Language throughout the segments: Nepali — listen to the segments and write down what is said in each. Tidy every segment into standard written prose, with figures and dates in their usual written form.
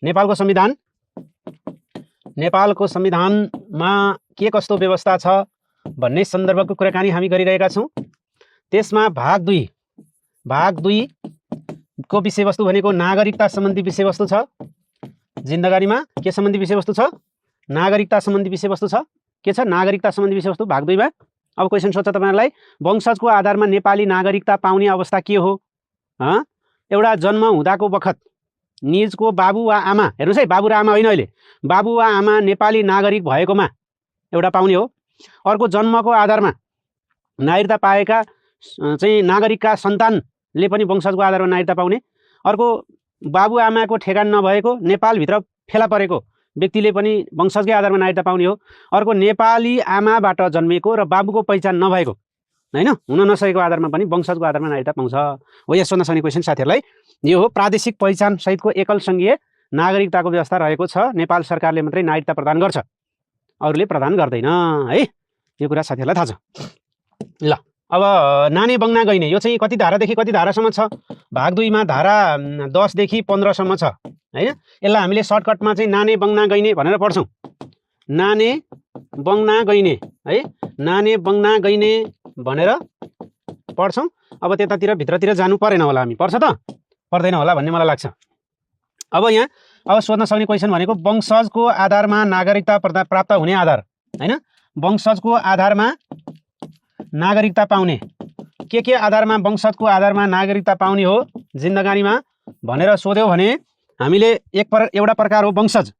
नेपालको संविधानमा के कस्तो व्यवस्था छ भन्ने सन्दर्भको कुराकानी हामी गरिरहेका छौँ। त्यसमा भाग 2 को विषयवस्तु भनेको नागरिकता सम्बन्धी विषयवस्तु छ। जिन्दगानीमा के सम्बन्धी विषयवस्तु छ? नागरिकता सम्बन्धी विषयवस्तु छ। के छ? नागरिकता सम्बन्धी विषयवस्तु भाग 2 मा। अब क्वेसन सोध्छ तपाईहरुलाई, वंशजको आधारमा नेपाली नागरिकता पाउने अवस्था के हो? एउटा जन्म हुँदाको बखत निजको बाबु वा आमा, हेर्नुस् है, बाबु र आमा होइन, अहिले बाबु वा आमा नेपाली नागरिक भएकोमा एउटा पाउने हो। अर्को जन्मको आधारमा नागरिकता पाएका चाहिँ नागरिकका सन्तानले पनि वंशजको आधारमा नागरिकता पाउने। अर्को बाबु आमाको ठेगान नभएको नेपालभित्र फेला परेको व्यक्तिले पनि वंशजकै आधारमा नागरिकता पाउने हो। अर्को नेपाली आमाबाट जन्मेको र बाबुको पहिचान नभएको, हैन, हुन नसकेको आधारमा पनि वंशजको आधारमा नागरिकता पाउँछ। हो, यहाँ सोध्न सक्ने क्वेसन साथीहरूलाई यो हो। प्रादेशिक पहिचान सहितको एकल सङ्घीय नागरिकताको व्यवस्था रहेको छ। नेपाल सरकारले मात्रै नागरिकता प्रदान गर्छ, अरूले प्रदान गर्दैन है। यो कुरा साथीहरूलाई थाहा छ। ल, अब नाने बङ्ना गइने, यो चाहिँ कति धारादेखि कति धारासम्म छ? भाग 2 मा धारा 10 देखि 15 सम्म छ, हैन। यसलाई हामीले सर्टकटमा चाहिँ नाने बङ्ना गइने भनेर पढ्छौँ। नाने बङ्ना गइने है, नाने बङ्ना गइने भनेर पढ्छौँ। अब त्यतातिर भित्रतिर जानु परेन होला, हामी पर्छ त पर्दैन होला भन्ने मलाई लाग्छ। अब यहाँ अब सोध्न सक्ने क्वेसन भनेको वंशजको आधारमा नागरिकता प्राप्त हुने आधार, हैन। वंशजको आधारमा नागरिकता पाउने, के आधारमा वंशजको आधारमा नागरिकता पाउने हो जिन्दगानीमा भनेर सोध्यो भने हामीले एउटा प्रकार हो वंशज,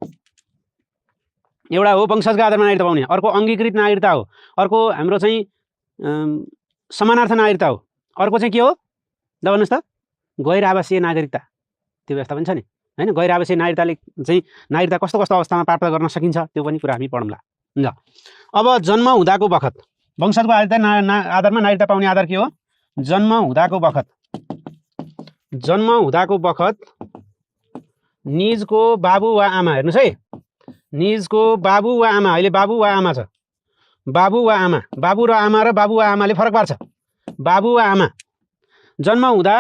एउटा हो वंशजको आधारमा नागरिकता पाउने। अर्को अङ्गीकृत नागरिकता हो। अर्को हाम्रो चाहिँ समानार्थ नागरिकता हो। अर्को चाहिँ के हो ल भन्नुहोस् त? गैर आवासीय नागरिकता, त्यो व्यवस्था पनि छ नि, हैन। गैर आवासीय नागरिकताले चाहिँ नागरिकता कस्तो कस्तो अवस्थामा प्राप्त गर्न सकिन्छ त्यो पनि कुरा हामी पढौँला। ल, अब जन्म हुँदाको बखत वंशजको आधारमा नागरिकता पाउने आधार के हो? जन्म हुँदाको बखत निजको बाबु वा आमा, हेर्नुहोस् है, निजको बाबु वा आमा, अहिले बाबु वा आमा छ। बाबु वा आमा, बाबु र आमा र बाबु वा आमाले फरक पार्छ। बाबु वा आमा जन्म हुँदा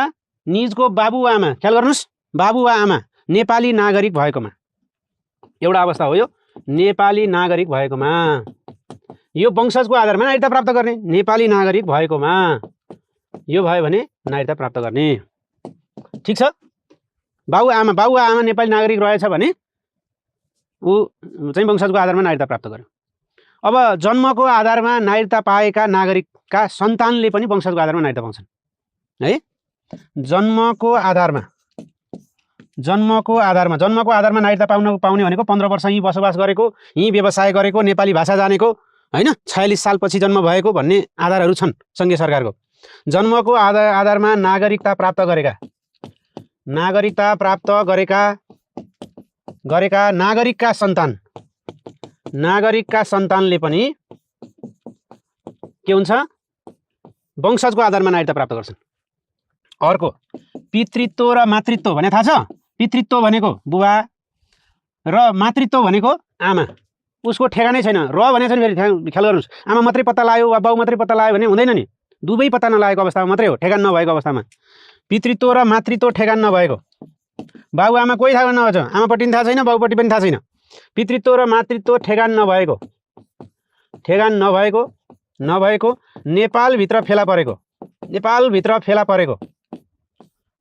निजको बाबु वा आमा, ख्याल गर्नुहोस्, बाबु वा आमा नेपाली नागरिक भएकोमा, एउटा अवस्था हो यो। नेपाली नागरिक भएकोमा यो वंशजको आधारमा नागरिकता प्राप्त गर्ने। नेपाली नागरिक भएकोमा यो भयो भने नागरिकता प्राप्त गर्ने, ठिक छ। बाबु वा आमा नेपाली नागरिक रहेछ भने ऊ चाहिँ वंशजको आधारमा नागरिकता प्राप्त गर्यो। अब जन्मको आधारमा नागरिकता पाएका नागरिकका सन्तानले पनि वंशजको आधारमा नागरिकता पाउँछन् है। जन्मको आधारमा नागरिकता पाउने भनेको 15 वर्ष यहीँ बसोबास गरेको, यहीँ व्यवसाय गरेको, नेपाली भाषा जानेको, हैन, 46 सालपछि जन्म भएको भन्ने आधारहरू छन् सङ्घीय सरकारको। जन्मको आधारमा नागरिकता प्राप्त गरेका नागरिकका सन्तानले पनि के हुन्छ? वंशजको आधारमा नागरिकता प्राप्त गर्छन्। अर्को पितृत्व र मातृत्व भने थाहा छ? पितृत्व भनेको बुबा र मातृत्व भनेको आमा। उसको ठेगानै छैन, र भने छैन। फेरि ख्याल गर्नुहोस्, आमा मात्रै पत्ता लाग्यो वा बाउ मात्रै पत्ता लाग्यो भने हुँदैन नि, दुवै पत्ता नलागेको अवस्थामा मात्रै हो, ठेगान नभएको अवस्थामा। पितृत्व र मातृत्व ठेगान नभएको, बाउ आमा कोही थाहा नभएछ, आमापट्टि पनि थाहा छैन, बाउपट्टि पनि थाहा छैन। पितृत्व र मातृत्व ठेगान नभएको नेपालभित्र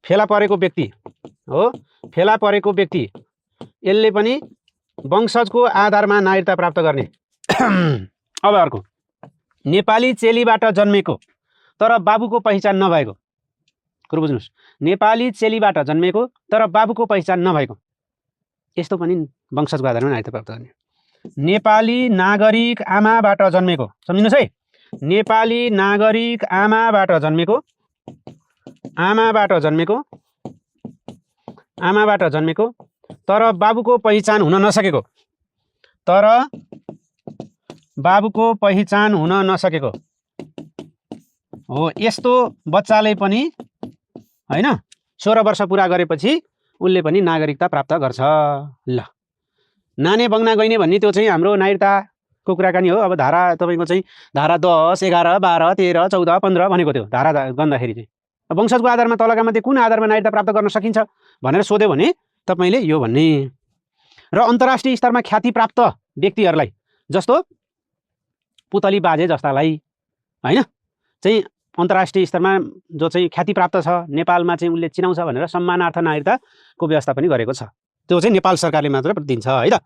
फेला परेको व्यक्ति हो। फेला परेको व्यक्ति यसले पनि वंशजको आधारमा नागरिकता प्राप्त गर्ने। अब अर्को नेपाली चेलीबाट जन्मेको तर बाबुको पहिचान नभएको, कुरो बुझ्नुहोस्, नेपाली चेलीबाट जन्मेको तर बाबुको पहिचान नभएको, यस्तो पनि वंशजको आधारमा नागरिकता प्राप्त गर्ने। नेपाली नागरिक आमाबाट जन्मेको, सम्झिनुहोस् है, नेपाली नागरिक आमाबाट जन्मेको तर बाबुको पहिचान हुन नसकेको हो। यस्तो बच्चाले पनि हैन 16 वर्ष पुरा गरेपछि उसले पनि नागरिकता प्राप्त गर्छ। ल, नाने बङ्ना गइने भन्ने त्यो चाहिँ हाम्रो नागरिकताको कुराकानी हो। अब धारा तपाईँको चाहिँ धारा 10, 11, 12, 13, 14, 15 भनेको त्यो धारा गन्दाखेरि चाहिँ वंशजको आधारमा तलका मध्ये कुन आधारमा नागरिकता प्राप्त गर्न सकिन्छ भनेर सोध्यो भने तपाईँले यो भन्ने र अन्तर्राष्ट्रिय स्तरमा ख्याति प्राप्त व्यक्तिहरूलाई जस्तो पुतली बाजे जस्तालाई हैन चाहिँ अन्तर्राष्ट्रिय स्तरमा जो चाहिँ ख्याति प्राप्त छ, नेपालमा चाहिँ उसले चिनाउँछ भनेर सम्मानार्थ नागरिकताको व्यवस्था पनि गरेको छ। त्यो चाहिँ नेपाल सरकारले मात्र दिन्छ है त।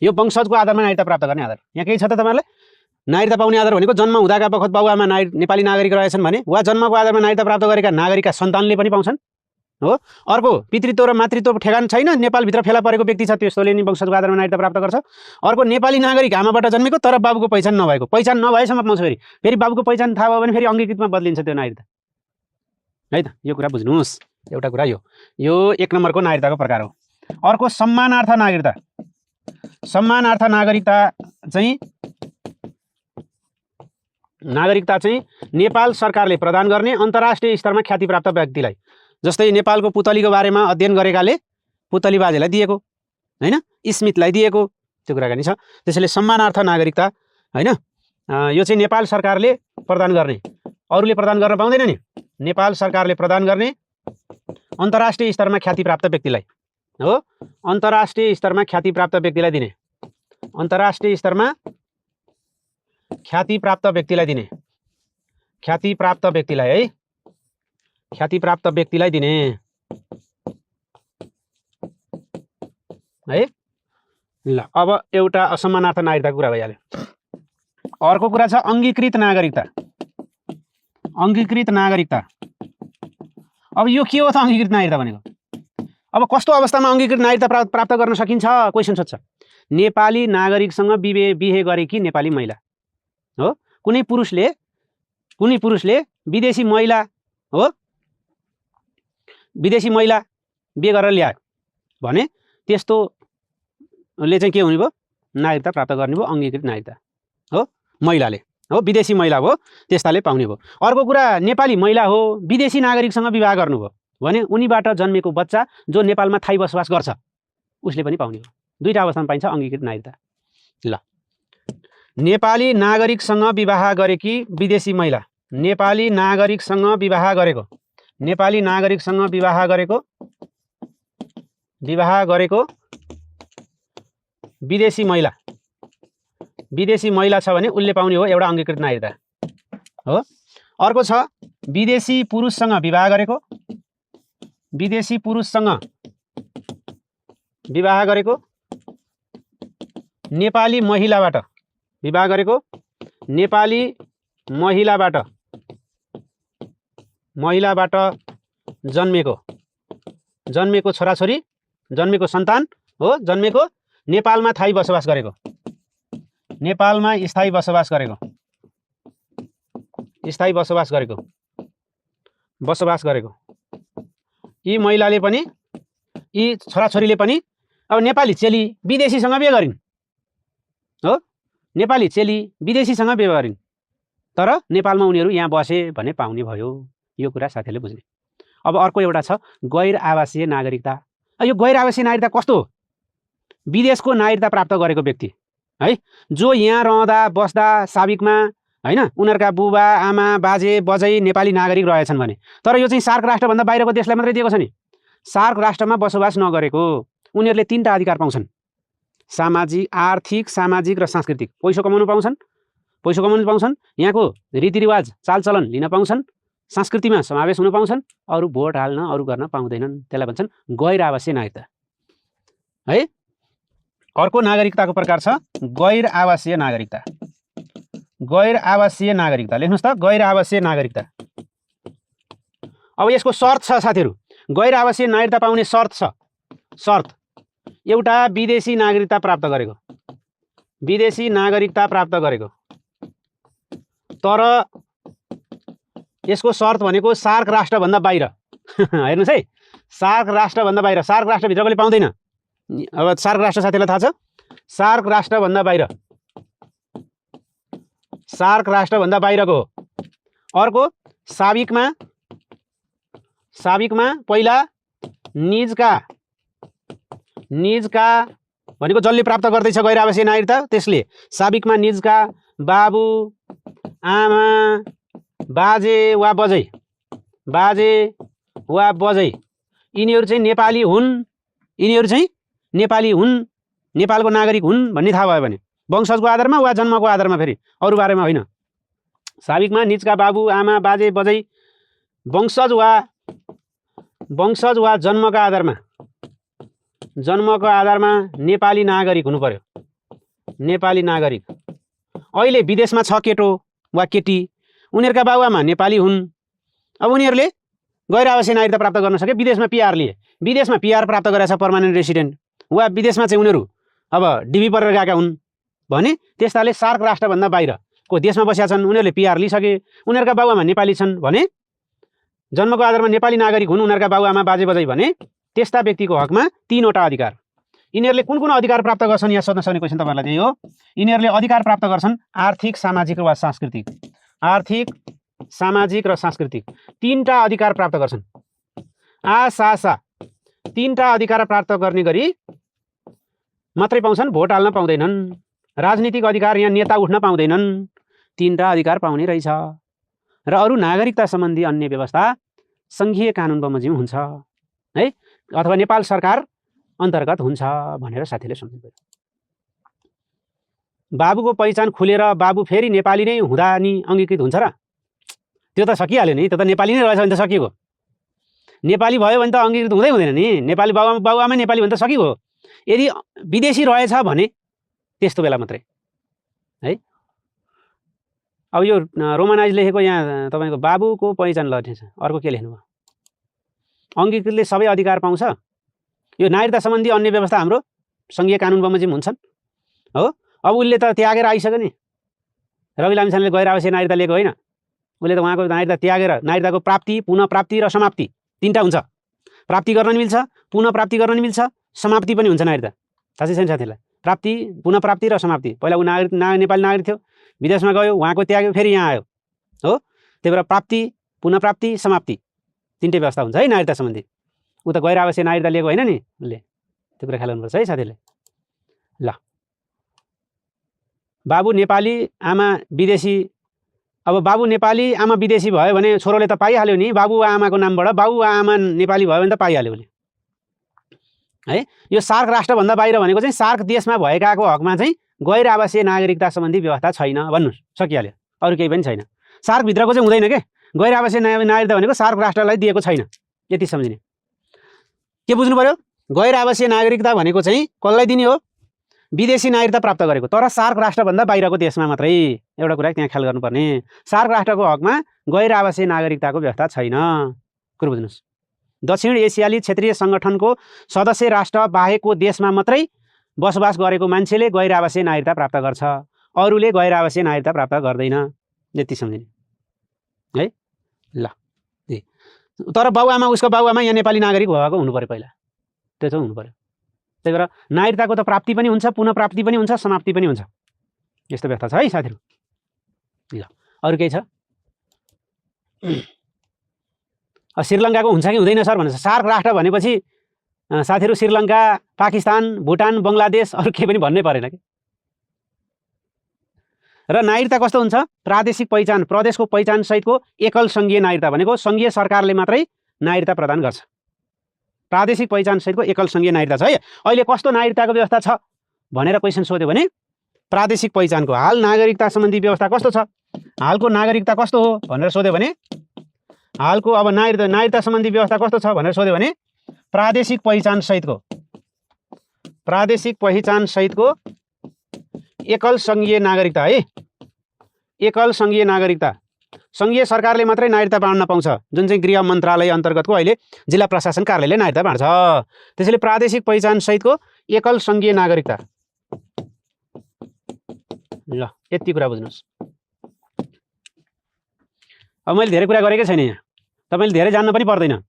यो वंशजको आधारमा नागरिकता प्राप्त गर्ने आधार यहाँ केही छ त तपाईँहरूलाई? नागरिकता पाउने आधार भनेको जन्म हुँदाका बखत बाबुआमा नेपाली नागरिक रहेछन् भने वा जन्मको आधारमा नागरिकता प्राप्त गरेका नागरिकका सन्तानले पनि पाउँछन् हो। अर्को पितृत्व र मातृत्व ठेगान छैन, नेपालभित्र फेला परेको व्यक्ति छ त्यस्तोले नि वंशजको आधारमा नागरिकता प्राप्त गर्छ। अर्को नेपाली नागरिक आमाबाट जन्मेको तर बाबुको पहिचान नभएको, पहिचान नभएसम्म पाउँछ। फेरि बाबुको पहिचान थाहा भयो भने फेरि अङ्गीकृतमा बदलिन्छ त्यो नागरिकता है त। यो कुरा बुझ्नुहोस्। एउटा कुरा यो 1 नम्बरको नागरिकताको प्रकार हो। अर्को सम्मानार्थ नागरिकता। सम्मानार्थ नागरिकता चाहिँ नेपाल सरकारले प्रदान गर्ने अन्तर्राष्ट्रिय स्तरमा ख्यातिप्राप्त व्यक्तिलाई, जस्तै नेपालको पुतलीको बारेमा अध्ययन गरेकाले पुतली बाजेलाई दिएको हैन, स्मिथलाई दिएको, त्यो कुराकानी छ। त्यसैले सम्मानार्थ नागरिकता हैन यो चाहिँ नेपाल सरकारले प्रदान गर्ने, अरूले प्रदान गर्न पाउँदैन नि। नेपाल सरकारले प्रदान गर्ने अन्तर्राष्ट्रिय स्तरमा ख्यातिप्राप्त व्यक्तिलाई हो, अन्तर्राष्ट्रिय स्तरमा ख्यातिप्राप्त व्यक्तिलाई दिने, अन्तर्राष्ट्रिय स्तरमा ख्यातिप्राप्त व्यक्तिलाई दिने, ख्यातिप्राप्त व्यक्तिलाई है, ख्यातिप्राप्त व्यक्तिलाई दिने है। ल अब एउटा असम्मानार्थ नागरिकताको कुरा भइहाल्यो। अर्को कुरा छ अङ्गीकृत नागरिकता। अङ्गीकृत नागरिकता, अब यो के हो त अङ्गीकृत नागरिकता भनेको? अब कस्तो अवस्थामा अङ्गीकृत नागरिकता प्राप्त गर्न सकिन्छ? क्वेसन सोध्छ। नेपाली नागरिकसँग बिहे गरेकी नेपाली महिला हो, कुनै पुरुषले विदेशी महिला हो, विदेशी महिला बिहे गरेर ल्यायो भने त्यस्तोले चाहिँ के हुने भयो? नागरिकता प्राप्त गर्ने भयो, अङ्गीकृत नागरिकता हो। महिलाले हो, विदेशी महिला हो, त्यस्ताले पाउने भयो। अर्को कुरा नेपाली महिला हो, विदेशी नागरिकसँग विवाह गर्नुभयो भने उनीबाट जन्मेको बच्चा जो नेपालमा थाई बसोबास गर्छ उसले पनि पाउने हो। दुईटा अवस्थामा पाइन्छ अङ्गीकृत नागरिकता। ल नेपाली नागरिकसँग विवाह गरेकी विदेशी महिला, नेपाली नागरिकसँग विवाह गरेको, नेपाली नागरिकसँग विवाह गरेको विदेशी महिला, विदेशी महिला छ भने उसले पाउने हो एउटा अङ्गीकृत नागरिकता हो। अर्को छ विदेशी पुरुषसँग विवाह गरेको, विदेशी पुरुषसँग विवाह गरेको, नेपाली महिलाबाट विवाह गरेको, नेपाली महिलाबाट जन्मेको छोराछोरी, जन्मेको सन्तान हो, जन्मेको नेपालमा थाई बसोबास गरेको, नेपालमा स्थायी बसोबास गरेको यी महिलाले पनि, यी छोराछोरीले पनि अब नेपाली चेली विदेशीसँग बिहे गरिन् हो, नेपाली चेली विदेशीसँग बिहे गरिन् तर नेपालमा उनीहरू यहाँ बसे भने पाउने भयो। यो कुरा साथीहरूले बुझ्ने। अब अर्को एउटा छ गैर आवासीय नागरिकता। यो गैर आवासीय नागरिकता कस्तो हो? विदेशको नागरिकता प्राप्त गरेको व्यक्ति है, जो यहाँ रहँदा बस्दा साबिकमा हैन उनीहरूका बुबा आमा बाजे बजै नेपाली नागरिक रहेछन् भने, तर यो चाहिँ सार्क राष्ट्रभन्दा बाहिरको देशलाई मात्रै दिएको छ नि। सार्क राष्ट्रमा बसोबास नगरेको उनीहरूले 3टा अधिकार पाउँछन्, सामाजिक, आर्थिक, सामाजिक र सांस्कृतिक। पैसा कमाउनु पाउँछन्, यहाँको रीतिरिवाज चालचलन लिन पाउँछन्, संस्कृतिमा समावेश हुन पाउँछन्, अरू भोट हाल्न अरू गर्न पाउँदैनन्। त्यसलाई भन्छन् गैर आवासीय नागरिकता है। अर्को नागरिकताको प्रकार छ गैर आवासीय नागरिकता। गैर आवासीय नागरिकता लेख्नुस् त, गैर आवासीय नागरिकता। अब यसको शर्त छ साथीहरू, गैर आवासीय नागरिकता पाउने शर्त छ। शर्त एउटा विदेशी नागरिकता प्राप्त गरेको, विदेशी नागरिकता प्राप्त गरेको, तर यसको शर्त भनेको सार्क राष्ट्रभन्दा बाहिर। हेर्नुहोस् है, सार्क राष्ट्रभन्दा बाहिर, सार्क राष्ट्रभित्रकोले पाउँदैन। अब सार्क राष्ट्र साथीलाई थाहा छ, सार्क राष्ट्रभन्दा बाहिर, सार्क राष्ट्रभन्दा बाहिरको। अर्को साबिकमा पहिला निजका भनेको जसले प्राप्त गर्दैछ गैर आवासीय नागरिकता, त्यसले साबिकमा निजका बाबु आमा बाजे वा बजै यिनीहरू चाहिँ नेपाली हुन् नेपालको नागरिक हुन् भन्ने थाहा भयो भने वंशजको आधारमा वा जन्मको आधारमा, फेरि अरू बारेमा होइन, साबिकमा निजका बाबु आमा बाजे बजै वंशज वा जन्मका आधारमा नेपाली नागरिक हुनु पर्यो। नेपाली नागरिक अहिले विदेशमा छ केटो वा केटी, उनीहरूका बाबुआमा नेपाली हुन्, अब उनीहरूले गैर आवासीय नागरिकता प्राप्त गर्न सके, विदेशमा पिआर लिए, विदेशमा पिआर प्राप्त गरेका छ पर्मानेन्ट रेसिडेन्ट, वा विदेशमा चाहिँ उनीहरू अब डिबी परेर गएका हुन् भने त्यस्ताले सार्क राष्ट्रभन्दा बाहिरको देशमा बसेका छन्, उनीहरूले पिआर लिइसके, उनीहरूका बाबुआमा नेपाली छन् भने, जन्मको आधारमा नेपाली नागरिक हुन् उनीहरूका बाबुआमा बाजे बजै भने त्यस्ता व्यक्तिको हकमा 3वटा अधिकार। यिनीहरूले कुन कुन अधिकार प्राप्त गर्छन् यहाँ सोध्न सक्ने क्वेसन तपाईँहरूलाई त्यही हो। यिनीहरूले अधिकार प्राप्त गर्छन् आर्थिक, सामाजिक वा सांस्कृतिक, आर्थिक, सामाजिक र सांस्कृतिक 3टा अधिकार प्राप्त गर्छन्। आशा 3टा अधिकार प्राप्त गर्ने गरी मात्रै पाउँछन्, भोट हाल्न पाउँदैनन्, राजनीतिक अधिकार यहाँ नेता उठ्न पाउँदैनन्, 3टा अधिकार पाउने रहेछ। र अरू नागरिकता सम्बन्धी अन्य व्यवस्था सङ्घीय कानुन बमोजिम हुन्छ है, अथवा नेपाल सरकार अन्तर्गत हुन्छ भनेर साथीले सम्झनु पर्यो। बाबुको पहिचान खुलेर बाबु फेरि नेपाली नै हुँदा नि अङ्गीकृत हुन्छ र? त्यो त सकिहाल्यो नि, त्यो त नेपाली नै रहेछ भने त सकिएको। नेपाली भयो भने त अङ्गीकृत हुँदैन नि, नेपाली बाबुआमा नेपाली भने त सकिएको। यदि विदेशी रहेछ भने त्यस्तो बेला मात्रै है। अब यो रोमनाइज लेखेको यहाँ तपाईँको बाबुको पहिचान लट्नेछ, अर्को के लेख्नु भयो? अङ्गीकृतले सबै अधिकार पाउँछ। यो नागरिकता सम्बन्धी अन्य व्यवस्था हाम्रो सङ्घीय कानुन बमोजिम हुन्छन् हो। अब उसले त त्यागेर आइसक्यो नि, रवि लामिछानेले गैर आवासीय नागरिकता लिएको होइन, उसले त उहाँको नागरिकता त्यागेर नागरिकताको प्राप्ति, पुनः प्राप्ति र समाप्ति 3टा हुन्छ। प्राप्ति गर्न नि मिल्छ, पुनः प्राप्ति गर्न नि मिल्छ, समाप्ति पनि हुन्छ नागरिकता। थाहा छैन साथीलाई? प्राप्ति, पुनः प्राप्ति र समाप्ति। पहिला ऊ नेपाली नागरिक थियो, विदेशमा गयो, उहाँको त्याग्यो, फेरि यहाँ आयो हो। त्यही भएर प्राप्ति, पुनः प्राप्ति, समाप्ति 3टै व्यवस्था हुन्छ है नागरिकता सम्बन्धी। ऊ त गैर आवासीय नागरिकता लिएको होइन नि, उसले त्यो कुरा ख्याल गर्नुपर्छ है साथीले। ल, बाबु नेपाली आमा विदेशी, अब बाबु नेपाली आमा विदेशी भयो भने छोरोले त पाइहाल्यो नि, बाबु वा आमाको नामबाट बाबु वा आमा नेपाली भयो भने त पाइहाल्यो उसले है। यो सार्क राष्ट्रभन्दा बाहिर भनेको चाहिँ सार्क देशमा भएकाको हकमा चाहिँ गैर आवासीय नागरिकता सम्बन्धी व्यवस्था छैन भन्नुहोस्, सकिहाल्यो, अरू केही पनि छैन। सार्कभित्रको चाहिँ हुँदैन के, गैर आवासीय नागरिकता भनेको सार्क राष्ट्रलाई दिएको छैन, यति सम्झिने। के बुझ्नु पर्यो? गैर आवासीय नागरिकता भनेको चाहिँ कसलाई दिने हो? विदेशी नागरिकता प्राप्त गरेको, तर सार्क राष्ट्रभन्दा बाहिरको देशमा मात्रै। एउटा कुरा त्यहाँ ख्याल गर्नुपर्ने, सार्क राष्ट्रको हकमा गैर आवासीय नागरिकताको व्यवस्था छैन। कुरो बुझ्नुहोस्, दक्षिण एसियाली क्षेत्रीय सङ्गठनको सदस्य राष्ट्र बाहेकको देशमा मात्रै बसोबास गरेको मान्छेले गैर आवासीय नागरिकता प्राप्त गर्छ, अरूले गैर आवासीय नागरिकता प्राप्त गर्दैन, यति सम्झिने है। ल, तर बाबुआमा, उसको बाबुआमा यहाँ नेपाली नागरिक भएको हुनु पर्यो पहिला, त्यो चाहिँ हुनु पर्यो। त्यही भएर नागरिकताको त प्राप्ति पनि हुन्छ, पुनः प्राप्ति पनि हुन्छ, समाप्ति पनि हुन्छ, यस्तो व्यवस्था छ है साथीहरू। ल, अरू केही छ? श्रीलङ्काको हुन्छ कि हुँदैन सर भन्छ। सार्क राष्ट्र भनेपछि साथीहरू श्रीलङ्का, पाकिस्तान, भुटान, बङ्गलादेश, अरू केही पनि भन्नै परेन कि। र नागरिकता कस्तो हुन्छ? प्रादेशिक पहिचान, प्रदेशको पहिचान सहितको एकल सङ्घीय नागरिकता भनेको सङ्घीय सरकारले मात्रै नागरिकता प्रदान गर्छ। प्रादेशिक पहिचान सहितको एकल सङ्घीय नागरिकता छ है। अहिले कस्तो नागरिकताको व्यवस्था छ भनेर क्वेसन सोध्यो भने प्रादेशिक पहिचानको हाल नागरिकता सम्बन्धी व्यवस्था कस्तो छ, हालको नागरिकता कस्तो हो भनेर सोध्यो भने, हालको अब नागरिकता सम्बन्धी व्यवस्था कस्तो छ भनेर सोध्यो भने प्रादेशिक पहिचान सहितको एकल सङ्घीय नागरिकता है। एकल सङ्घीय नागरिकता, सङ्घीय सरकारले मात्रै नागरिकता बाँड्न पाउँछ, जुन चाहिँ गृह मन्त्रालय अन्तर्गतको अहिले जिल्ला प्रशासन कार्यालयले नागरिकता बाँड्छ। त्यसैले प्रादेशिक पहिचान सहितको एकल सङ्घीय नागरिकता। ल, यति कुरा बुझ्नुहोस्। अब मैले धेरै कुरा गरेकै छैन यहाँ, तपाईँले धेरै जान्न पनि पर्दैन।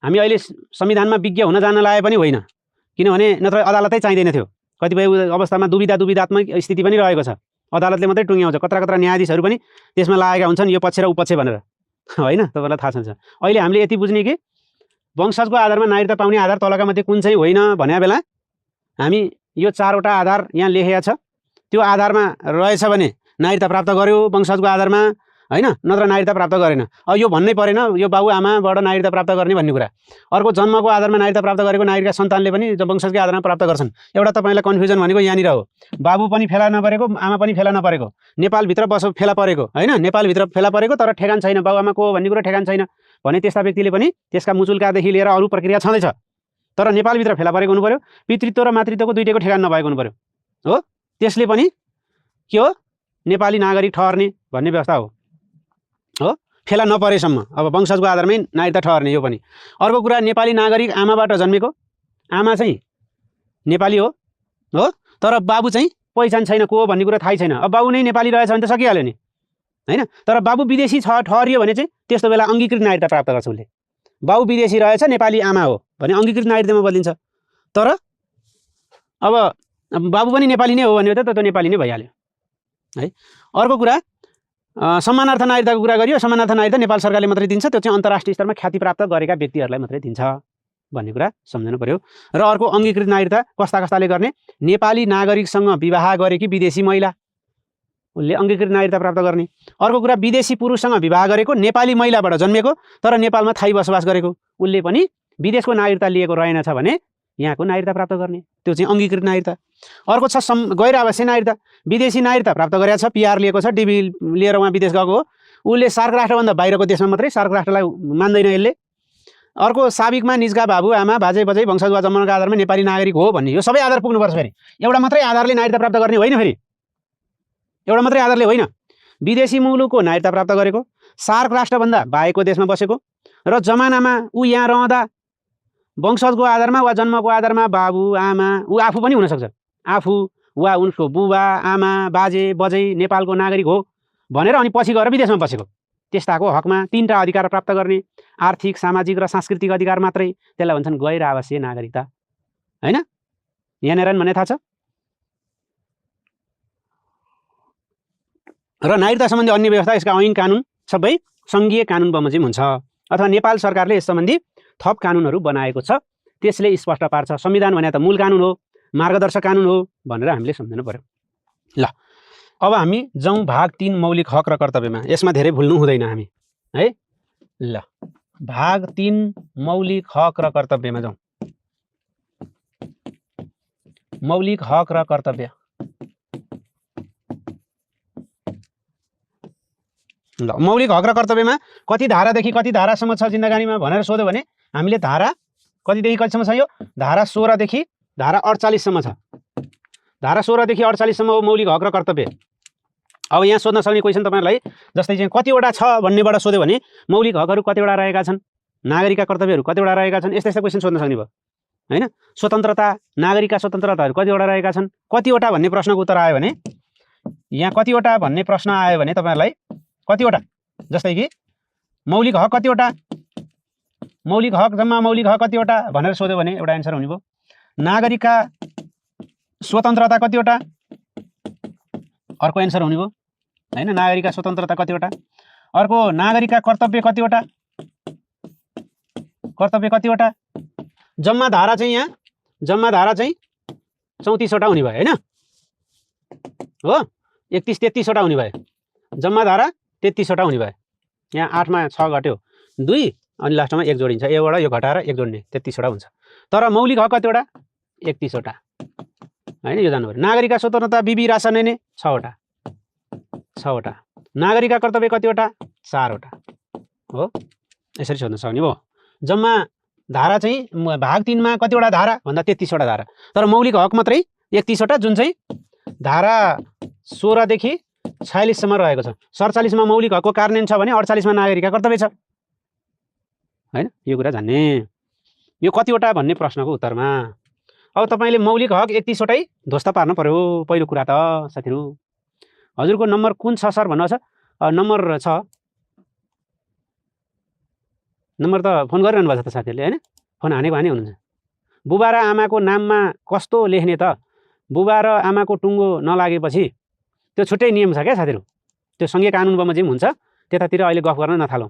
हामी अहिले संविधानमा विज्ञ हुन जान लाए पनि होइन, किनभने नत्र अदालतै चाहिँदैन थियो। कतिपय अवस्थामा दुविधात्मक स्थिति पनि रहेको छ, अदालतले मात्रै टुङ्ग्याउँछ। कत्रा न्यायाधीशहरू पनि त्यसमा लागेका हुन्छन्, यो पक्ष र ऊ पक्ष भनेर, होइन? तपाईँलाई थाहा छ। अहिले हामीले यति बुझ्ने कि वंशजको आधारमा नागरिकता पाउने आधार तलका मध्ये कुन चाहिँ होइन भन्या बेला हामी यो 4वटा आधार यहाँ लेखेका छ, त्यो आधारमा रहेछ भने नागरिकता प्राप्त गर्यो वंशजको आधारमा, हैन, नत्र नागरिकता प्राप्त गरेन। अब यो भन्नै परेन यो बाबु आमाबाट नागरिकता प्राप्त गर्ने भन्ने कुरा। अर्को जन्मको आधारमा नागरिकता प्राप्त गरेको नागरिकका सन्तानले पनि वंशजकै आधारमा प्राप्त गर्छन्। एउटा तपाईँलाई कन्फ्युजन भनेको यहाँनिर हो, बाबु पनि फेला नपरेको आमा पनि फेला नपरेको, नेपालभित्र फेला परेको हैन, नेपालभित्र फेला परेको तर ठेगान छैन, बाबुआमा को भन्ने कुरा ठेगान छैन भने त्यस्ता व्यक्तिले पनि त्यसका मुचुल्कादेखि लिएर अरू प्रक्रिया छँदैछ, तर नेपालभित्र फेला परेको हुनु पर्यो, पितृत्व र मातृत्वको दुईटैको ठेगान नभएको हुनु पर्यो हो, त्यसले पनि के हो नेपाली नागरिक ठहर्ने भन्ने व्यवस्था हो, फेला नपरेसम्म अब वंशजको आधारमै नागरिकता ठहर्ने। यो पनि अर्को कुरा, नेपाली नागरिक आमाबाट जन्मेको, आमा चाहिँ नेपाली हो तर बाबु चाहिँ पहिचान छैन को हो भन्ने कुरा थाहै छैन। अब बाबु नै नेपाली रहेछ भने त सकिहाल्यो नि हैन, तर बाबु विदेशी ठहरियो भने चाहिँ त्यस्तो बेला अङ्गीकृत नागरिकता प्राप्त गर्छ उसले। बाबु विदेशी रहेछ नेपाली आमा हो भने अङ्गीकृत नागरिकतामा बदलिन्छ, तर अब बाबु पनि नेपाली नै हो भने त त्यो नेपाली नै भइहाल्यो है। अर्को कुरा, सम्मानार्थ नागरिकताको कुरा गरियो, सम्मानार्थ नागरिकता नेपाल सरकारले मात्रै दिन्छ, त्यो चाहिँ अन्तर्राष्ट्रिय स्तरमा ख्याति प्राप्त गरेका व्यक्तिहरूलाई मात्रै दिन्छ भन्ने कुरा सम्झनु पर्यो। र अर्को अङ्गीकृत नागरिकता कस्ता कस्ताले गर्ने, नेपाली नागरिकसँग विवाह गरेकी विदेशी महिला उसले अङ्गीकृत नागरिकता प्राप्त गर्ने। अर्को कुरा, विदेशी पुरुषसँग विवाह गरेको नेपाली महिलाबाट जन्मेको तर नेपालमा थाई बसोबास गरेको उसले पनि विदेशको नागरिकता लिएको रहेनछ भने यहाँको नागरिकता प्राप्त गर्ने, त्यो चाहिँ अङ्गीकृत नागरिकता। अर्को छ गैर आवासीय नागरिकता, विदेशी नागरिकता प्राप्त गरेको छ, पिआर लिएको छ, डिबी लिएर उहाँ विदेश गएको हो, उसले सार्क राष्ट्रभन्दा बाहिरको देशमा मात्रै, सार्क राष्ट्रलाई मान्दैन यसले। अर्को साबिकमा निजका बाबु आमा बाजे बजै वंशज वा जन्मका आधारमा नेपाली नागरिक हो भन्ने, यो सबै आधार पुग्नुपर्छ। फेरि एउटा मात्रै आधारले नागरिकता प्राप्त गर्ने होइन, फेरि एउटा मात्रै आधारले होइन, विदेशी मुलुकको नागरिकता प्राप्त गरेको, सार्क राष्ट्रभन्दा बाहेकको देशमा बसेको र जमानामा ऊ यहाँ रहँदा वंशजको आधारमा वा जन्मको आधारमा बाबु आमा ऊ आफू पनि हुनसक्छ, आफू वा उनको बुबा आमा बाजे बजै नेपालको नागरिक हो भनेर अनि पछि गएर विदेशमा बसेको, त्यस्ताको हकमा 3टा अधिकार प्राप्त गर्ने, आर्थिक सामाजिक र सांस्कृतिक अधिकार मात्रै, त्यसलाई भन्छन् गैर आवासीय नागरिकता हैन। यहाँनिर भन्ने थाहा छ। र नागरिकता सम्बन्धी अन्य व्यवस्था, यसका ऐन कानुन सबै सङ्घीय कानुन बमोजिम हुन्छ अथवा नेपाल सरकारले यस सम्बन्धी थप कानुनहरू बनाएको छ, त्यसले स्पष्ट पार्छ। संविधान भने त मूल कानुन हो, मार्गदर्शक कानुन हो भनेर हामीले सम्झनु पर्यो। ल अब हामी जाउँ भाग 3 मौलिक हक र कर्तव्यमा। यसमा धेरै भुल्नु हुँदैन हामी है। ल भाग 3 मौलिक हक र कर्तव्यमा जाउँ। मौलिक हक र कर्तव्य। ल मौलिक हक र कर्तव्यमा कति धारादेखि कति धारासम्म छ जिन्दगानीमा भनेर सोध्यो भने हामीले धारा कतिदेखि कतिसम्म छ, यो धारा 16 देखि धारा 48 सम्म छ। धारा 16 देखि 48 सम्म हो मौलिक हक र कर्तव्य। अब यहाँ सोध्न सक्ने क्वेसन तपाईहरुलाई जस्तै चाहिँ कतिवटा छ भन्नेबाट सोध्यो भने मौलिक हकहरू कतिवटा रहेका छन्, नागरिकका कर्तव्यहरू कतिवटा रहेका छन्, यस्ता क्वेसन सोध्न सक्ने भयो हैन। स्वतन्त्रता, नागरिकका स्वतन्त्रताहरू कतिवटा रहेका छन्, कतिवटा भन्ने प्रश्नको उत्तर आयो भने, यहाँ कतिवटा भन्ने प्रश्न आयो भने तपाईहरुलाई कतिवटा, जस्तै कि मौलिक हक कतिवटा, मौलिक हक जम्मा मौलिक हक कतिवटा भनेर सोध्यो भने एउटा एन्सर हुने भयो। नागरिकका स्वतन्त्रता कतिवटा, अर्को एन्सर हुने भयो हैन। नागरिकका स्वतन्त्रता कतिवटा, अर्को नागरिकका कर्तव्य कतिवटा, कर्तव्य कतिवटा, जम्मा धारा चाहिँ यहाँ जम्मा धारा चाहिँ 34 वटा हुने भयो हैन हो। 31-33 वटा हुने भयो, जम्मा धारा 33 वटा हुने भयो। यहाँ 8 मा 6 घट्यो 2 अनि लास्टमा 1 जोडिन्छ, एउटा यो घटाएर 1 जोड्ने 33 वटा हुन्छ। तर मौलिक हक कतिवटा, 31 वटा हैन, यो जानु पर्यो। नागरिकका स्वतन्त्रता बिबी रासन नै 6 वटा, 6 वटा। नागरिकका कर्तव्य कतिवटा, 4 वटा हो। यसरी सोध्न सक्ने भयो। जम्मा धारा चाहिँ भाग 3 मा कतिवटा धारा भन्दा 33 वटा धारा, तर मौलिक हक मात्रै 31 वटा, जुन चाहिँ धारा 16 देखि 46 सम्म रहेको छ। 47 मा मौलिक हकको कार्यान्वयन छ भने 48 मा नागरिकका कर्तव्य छ हैन। यो कुरा जान्ने, यो कतिवटा भन्ने प्रश्नको उत्तरमा। अब तपाईले मौलिक हक 31 वटै ध्वस्त पार्न पर्यो पहिलो कुरा त साथीहरु। हजुरको नम्बर कुन छ सर भन्नुहोस्। नम्बर छ, नम्बर त फोन गरिरहनु भएको छ त साथीहरुले हैन, फोन हानेको हाने हुनुहुन्छ। बुबा र आमाको नाममा कस्तो लेख्ने त, बुबा र आमाको टुङ्गो नलागेपछि त्यो छुट्टै नियम छ क्या साथीहरु, त्यो सँगै कानुन बमोजिम हुन्छ। त्यतातिर अहिले गफ गर्न नथालौं,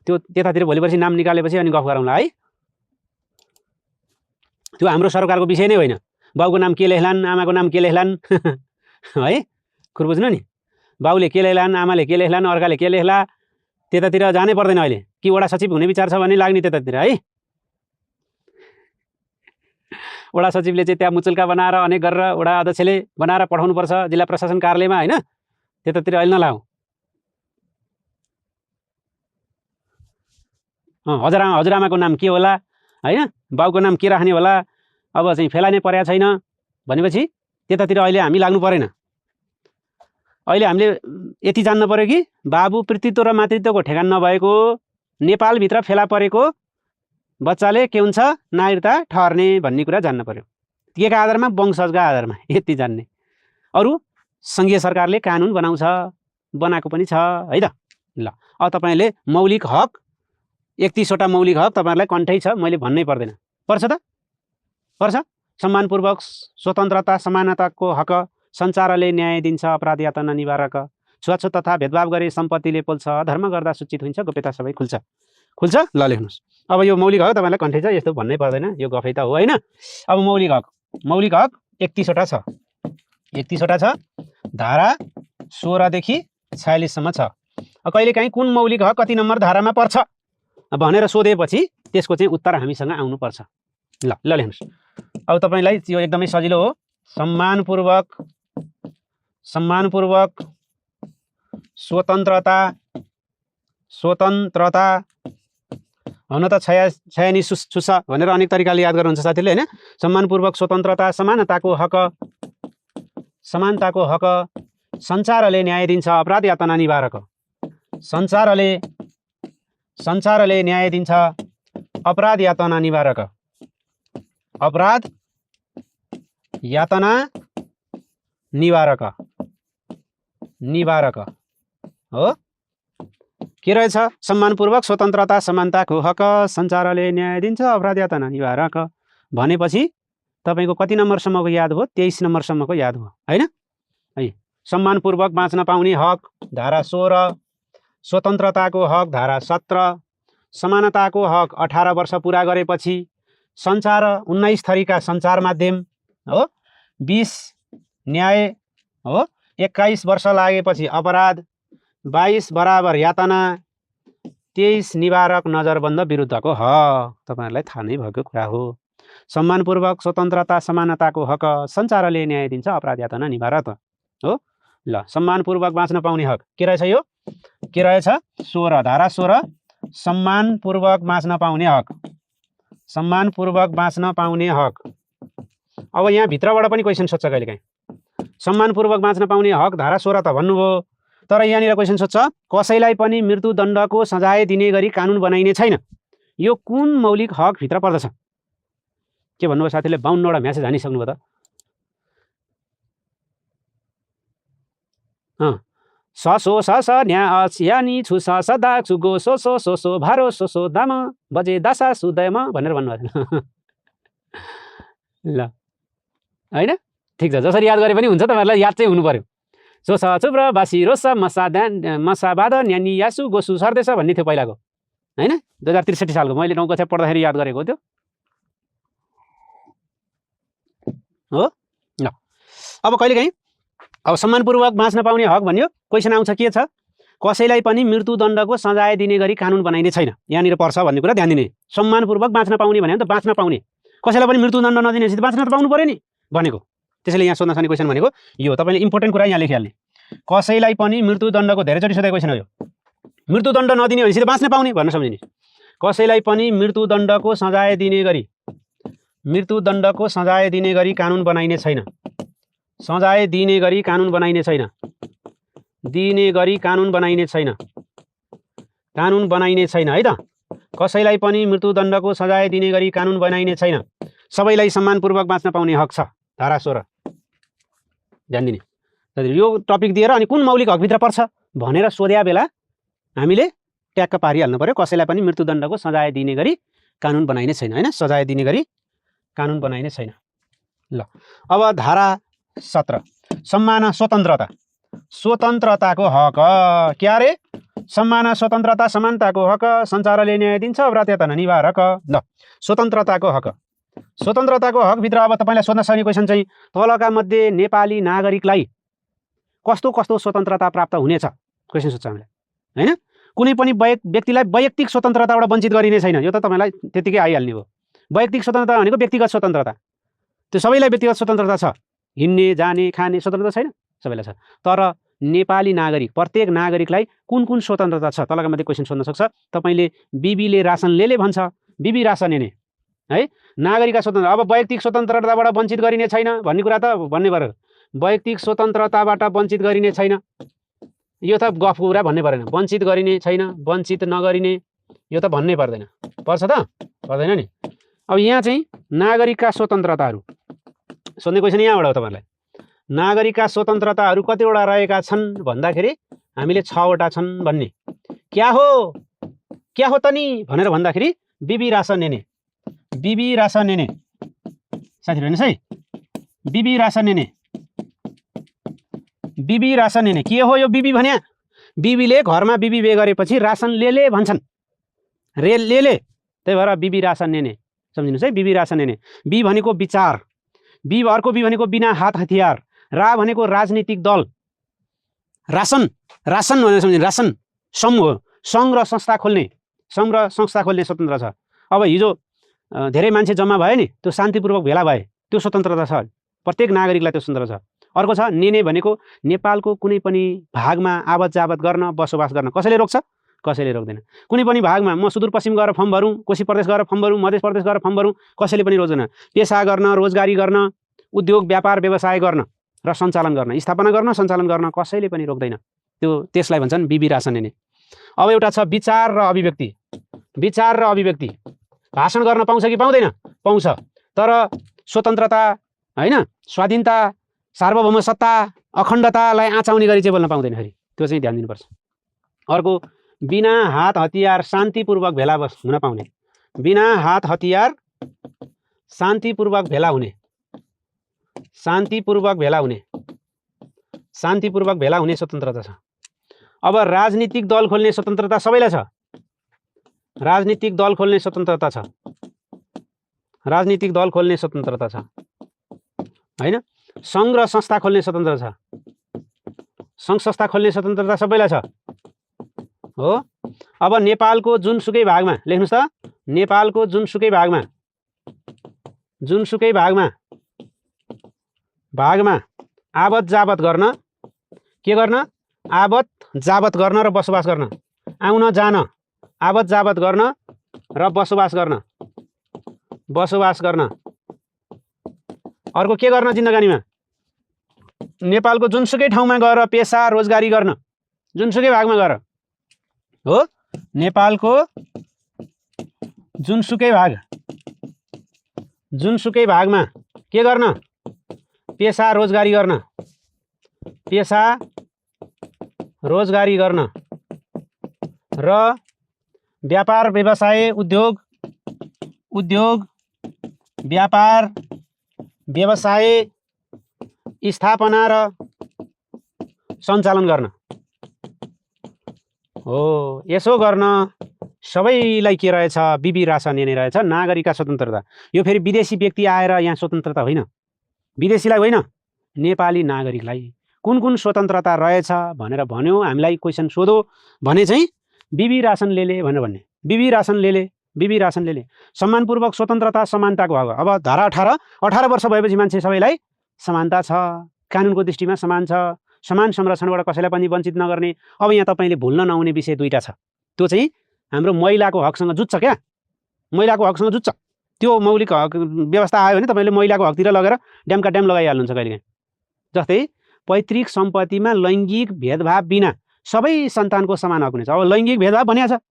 त्यो त्यतातिर भोलिपर्सि नाम निकालेपछि अनि गफ गरौँला है। त्यो हाम्रो सरकारको विषय नै होइन, बाउको नाम के लेख्लान् आमाको नाम के लेख्लान् है, कुरो बुझ्नु नि। बाउले के लेख्लान्, आमाले के लेख्लान्, अर्काले के लेख्ला, त्यतातिर जानै पर्दैन अहिले। कि वडा सचिव हुने विचार छ भने लाग्ने त्यतातिर है। वडा सचिवले चाहिँ त्यहाँ मुचुल्का बनाएर अनेक गरेर वडा अध्यक्षले बनाएर पठाउनुपर्छ जिल्ला प्रशासन कार्यालयमा होइन, त्यतातिर अहिले नलागौँ। हजुरआमाको नाम के होला होइन, बाउको नाम के राख्ने होला, अब चाहिँ फेलाने परेको छैन भनेपछि त्यतातिर अहिले हामी लाग्नु परेन। अहिले हामीले यति जान्न पर्यो कि बाबु पितृत्व र मातृत्वको ठेगान नभएको नेपालभित्र फेला परेको बच्चाले के हुन्छ नागरिकता ठहर्ने भन्ने कुरा जान्न पर्यो। केका आधारमा, वंशजका आधारमा, यति जान्ने। अरू सङ्घीय सरकारले कानुन बनाउँछ, बनाएको पनि छ है त। ल अब तपाईँले मौलिक हक 31वटा मौलिक हक तपाईँहरूलाई कन्ठै छ, मैले भन्नै पर्दैन। पर्छ त? पर्छ। सम्मानपूर्वक स्वतन्त्रता समानताको हक, सञ्चारले न्याय दिन्छ, अपराध यातना निवारक, छुवाछुत तथा भेदभाव गरे सम्पत्तिले पोल्छ, धर्म गर्दा सूचित हुन्छ, गोप्यता सबै खुल्छ। खुल्छ? ल लेख्नुहोस्। अब यो मौलिक हक तपाईँलाई कन्ठै छ, यस्तो भन्नै पर्दैन, यो गफै त हो होइन। अब मौलिक हक 31वटा छ, 31वटा छ, धारा 16 देखि 46 सम्म छ। कहिलेकाहीँ कुन मौलिक हक कति नम्बर धारामा पर्छ भनेर सोधेपछि त्यसको चाहिँ उत्तर हामीसँग आउनुपर्छ। ल लेख्नुहोस्। अब तपाईँलाई यो एकदमै सजिलो हो। सम्मानपूर्वक स्वतन्त्रता हुन त छयानी सुसा भनेर अनेक तरिकाले याद गर्नुहुन्छ साथीले होइन। सम्मानपूर्वक स्वतन्त्रता समानताको हक सञ्चारले न्याय दिन्छ, अपराध यातना निवारक, सञ्चारले न्याय दिन्छ, अपराध यातना निवारक, अपराध यातना निवारक हो। के रहेछ? सम्मानपूर्वक स्वतन्त्रता समानताको हक, सञ्चारले न्याय दिन्छ, अपराध यातना निवारक भनेपछि तपाईँको कति नम्बरसम्मको याद हो? 23 नम्बरसम्मको याद हो होइन। है सम्मानपूर्वक बाँच्न पाउने हक धारा 16, स्वतन्त्रताको हक धारा 17, समानताको हक 18 वर्ष पुरा गरेपछि, सञ्चार 19 थरीका सञ्चार माध्यम हो, 20 न्याय हो, 21 वर्ष लागेपछि अपराध, 22 बराबर यातना, 23 निवारक नजरबन्द विरुद्धको हक। तपाईँहरूलाई थाहा नै भएको कुरा हो। सम्मानपूर्वक स्वतन्त्रता समानताको हक, सञ्चारले न्याय दिन्छ, अपराध यातना निवारक हो। ल सम्मानपूर्वक बाँच्न पाउने हक के रहेछ? यो के रहेछ? 16 धारा 16 सम्मानपूर्वक बाँच्न पाउने हक, सम्मानपूर्वक बाँच्न पाउने हक। अब यहाँ भित्रबाट पनि क्वेसन सोध्छ कहिलेकाहीँ। सम्मानपूर्वक बाँच्न पाउने हक धारा 16 त भन्नुभयो, तर यहाँनिर क्वेसन सोध्छ कसैलाई पनि मृत्युदण्डको सजाय दिने गरी कानुन बनाइने छैन। यो कुन मौलिक हकभित्र पर्दछ? के भन्नुभयो साथीले? 52वटा म्यासेज हानिसक्नुभयो त। ससो सस न्या यानी छु सदा छुगो सोसो सोसो भारो सोसो दाम बजे दासा सुदयमा भनेर भन्नुभयो। ल होइन, ठिक छ, जसरी याद गरे पनि हुन्छ, तपाईँहरूलाई याद चाहिँ हुनु पर्यो। सोस चुप्र बासी रोस मसाबाद न्यानी यासु गोसु सर्देछ भन्ने थियो पहिलाको होइन, 2063 सालको। मैले 9 कक्षा पढ्दाखेरि याद गरेको थियो हो। ल अब कहिलेकाहीँ अब सम्मानपूर्वक बाँच्न पाउने हक भन्यो, क्वेसन आउँछ के छ? कसैलाई पनि मृत्युदण्डको सजाय दिने गरी कानुन बनाइने छैन, यहाँनिर पर्छ भन्ने कुरा ध्यान दिने। सम्मानपूर्वक बाँच्न पाउने भने त बाँच्न पाउने, कसैलाई पनि मृत्युदण्ड नदिनेपछि त बाँच्न त पाउनु पऱ्यो नि भनेको। त्यसैले यहाँ सोध्न सक्ने क्वेसन भनेको यो, तपाईँले इम्पोर्टेन्ट कुरा यहाँ लेखिहाल्ने। कसैलाई पनि मृत्युदण्डको, धेरैचोटि सोधेको क्वेसन हो यो, मृत्युदण्ड नदिने भनेपछि त बाँच्न पाउने भनेर सम्झिने। कसैलाई पनि मृत्युदण्डको सजाय दिने गरी कानुन बनाइने छैन, सजाय दिने गरी कानुन बनाइने छैन, कानुन बनाइने छैन है त। कसैलाई पनि मृत्युदण्डको सजाय दिने गरी कानुन बनाइने छैन, सबैलाई सम्मानपूर्वक बाँच्न पाउने हक छ, धारा 16 ध्यान दिने। यो टपिक दिएर अनि कुन मौलिक हकभित्र पर्छ भनेर सोध्या बेला हामीले ट्याक्क पारिहाल्नु पर्यो। कसैलाई पनि मृत्युदण्डको सजाय दिने गरी कानुन बनाइने छैन होइन, सजाय दिने गरी कानुन बनाइने छैन। ल अब धारा 17 सम्मान स्वतन्त्रताको हक क्या रे? सम्मान स्वतन्त्रता समानताको हक, सञ्चारले न्याय दिन्छ, अपराध यातना निवारक। ल स्वतन्त्रताको हकभित्र अब तपाईँलाई सोध्न सक्ने क्वेसन चाहिँ तलका मध्ये नेपाली नागरिकलाई कस्तो कस्तो स्वतन्त्रता प्राप्त हुनेछ क्वेसन सोध्छ हामीलाई, होइन? कुनै पनि व्यक्तिलाई वैयक्तिक स्वतन्त्रताबाट वञ्चित गरिने छैन, यो त तपाईँलाई त्यतिकै आइहाल्ने हो। वैयक्तिक स्वतन्त्रता भनेको व्यक्तिगत स्वतन्त्रता, त्यो सबैलाई व्यक्तिगत स्वतन्त्रता छ, हिँड्ने जाने खाने स्वतन्त्रता छैन, सबैलाई छ। तर नेपाली नागरिक प्रत्येक नागरिकलाई कुन कुन स्वतन्त्रता छ तलका मध्ये क्वेसन सोध्न सक्छ। तपाईँले बिबीले रासन ले भन्छ, बिबी रासन हेर्ने है, नागरिकका स्वतन्त्र। अब वैयक्तिक स्वतन्त्रताबाट वञ्चित गरिने छैन भन्ने कुरा त भन्ने पऱ्यो, वैयक्तिक स्वतन्त्रताबाट वञ्चित गरिने छैन यो त गफ कुरा भन्ने परेन, वञ्चित गरिने छैन, वञ्चित नगरिने यो त भन्नै पर्दैन, पर्छ त पर्दैन नि। अब यहाँ चाहिँ नागरिकका स्वतन्त्रताहरू सोध्ने क्वेसन यहाँबाट हो तपाईँलाई, नागरिकका स्वतन्त्रताहरू कतिवटा रहेका छन् भन्दाखेरि हामीले 6वटा छन् भन्ने। क्या हो त नि भनेर भन्दाखेरि बिबी रासन हेर्ने, बिबी रासन हेर्ने साथीहरू हेर्नुहोस् है, बिबी रासन हेर्ने, बिबी रासन हेर्ने। के हो यो बिबी भन्या? बिबीले घरमा बिबी बे गरेपछि रासन ले भन्छन्, ले, त्यही भएर बिबी रासन हेर्ने, सम्झिनुहोस् है। बिबी रासन हेर्ने, बी भनेको विचार, अर्को बी भनेको बिना हात हतियार, रा भनेको राजनीतिक दल, रासन भनेर सम्झिनु, रासन समूह, सङ्घ र संस्था खोल्ने स्वतन्त्र छ। अब हिजो धेरै मान्छे जम्मा भयो नि, त्यो शान्तिपूर्वक भेला भए, त्यो स्वतन्त्रता छ, प्रत्येक नागरिकलाई त्यो स्वतन्त्र छ। अर्को छ नेने भनेको नेपालको कुनै पनि भागमा आवत जावत गर्न बसोबास गर्न कसैले रोक्छ? कसैले रोक्दैन। कुनै पनि भागमा म सुदूरपश्चिम गएर फर्म भरौँ, कोशी प्रदेश गएर फर्म भरौँ, मध्य प्रदेश गएर फर्म भरौँ, कसैले पनि रोक्दैन। पेसा गर्न, रोजगारी गर्न, उद्योग व्यापार व्यवसाय गर्न र सञ्चालन गर्न, स्थापना गर्न, सञ्चालन गर्न कसैले पनि रोक्दैन। त्यसलाई भन्छन् बिबी रासन हेर्ने। अब एउटा छ विचार र अभिव्यक्ति, विचार र अभिव्यक्ति। भाषण गर्न पाउँछ कि पाउँदैन? पाउँछ, तर स्वतन्त्रता होइन, स्वाधीनता, सार्वभौम सत्ता, अखण्डतालाई आँचाउने गरी चाहिँ बोल्न पाउँदैन, फेरि त्यो चाहिँ ध्यान दिनुपर्छ। अर्को बिना हात हतियार शान्तिपूर्वक भेला हुन पाउने, बिना हात हतियार शान्तिपूर्वक भेला हुने, शान्तिपूर्वक भेला हुने स्वतन्त्रता छ। अब राजनीतिक दल खोल्ने स्वतन्त्रता सबैलाई छ, राजनीतिक दल खोल्ने स्वतन्त्रता छ, राजनीतिक दल खोल्ने स्वतन्त्रता छ, होइन? सङ्घ र संस्था खोल्ने स्वतन्त्रता छ, सङ्घ संस्था खोल्ने स्वतन्त्रता सबैलाई छ हो। अब नेपालको जुनसुकै भागमा लेख्नुहोस् त, नेपालको जुनसुकै भागमा आवत जावत गर्न, के गर्न? आवत जावत गर्न र बसोबास गर्न, आउन जान, आवत जावत गर्न र बसोबास गर्न। अर्को के गर्न? जिन्दगानीमा नेपालको जुनसुकै ठाउँमा गएर पेसा रोजगारी गर्न, जुनसुकै भागमा गएर हो, नेपालको जुनसुकै भागमा के गर्न? पेसा रोजगारी गर्न, पेसा रोजगारी गर्न र व्यापार व्यवसाय, उद्योग व्यापार व्यवसाय स्थापना र सञ्चालन गर्न हो। यसो गर्न सबैलाई के रहेछ? बिबी रासन हेर्ने रहेछ, नागरिकका स्वतन्त्रता। यो फेरि विदेशी व्यक्ति आएर यहाँ स्वतन्त्रता होइन, विदेशीलाई होइन, नेपाली नागरिकलाई कुन कुन स्वतन्त्रता रहेछ भनेर भन्यो, हामीलाई क्वेसन सोधो भने चाहिँ बिबी रासन ले भनेर भन्ने, बिबी रासन ले सम्मानपूर्वक स्वतन्त्रता समानताको हक। अब धारा 18 वर्ष भएपछि मान्छे सबैलाई समानता छ, कानुनको दृष्टिमा समान छ, समान संरक्षणबाट कसैलाई पनि वञ्चित नगर्ने। अब यहाँ तपाईँले भुल्न नहुने विषय दुईटा छ, त्यो चाहिँ हाम्रो महिलाको हकसँग जुत्छ क्या, महिलाको हकसँग जुत्छ। त्यो मौलिक हक व्यवस्था आयो भने तपाईँले महिलाको हकतिर लगेर ड्यामका ड्याम लगाइहाल्नुहुन्छ कहिलेकाहीँ। जस्तै पैतृक सम्पत्तिमा लैङ्गिक भेदभाव बिना सबै सन्तानको समान हक हुनेछ। अब लैङ्गिक भेदभाव भनिया छ,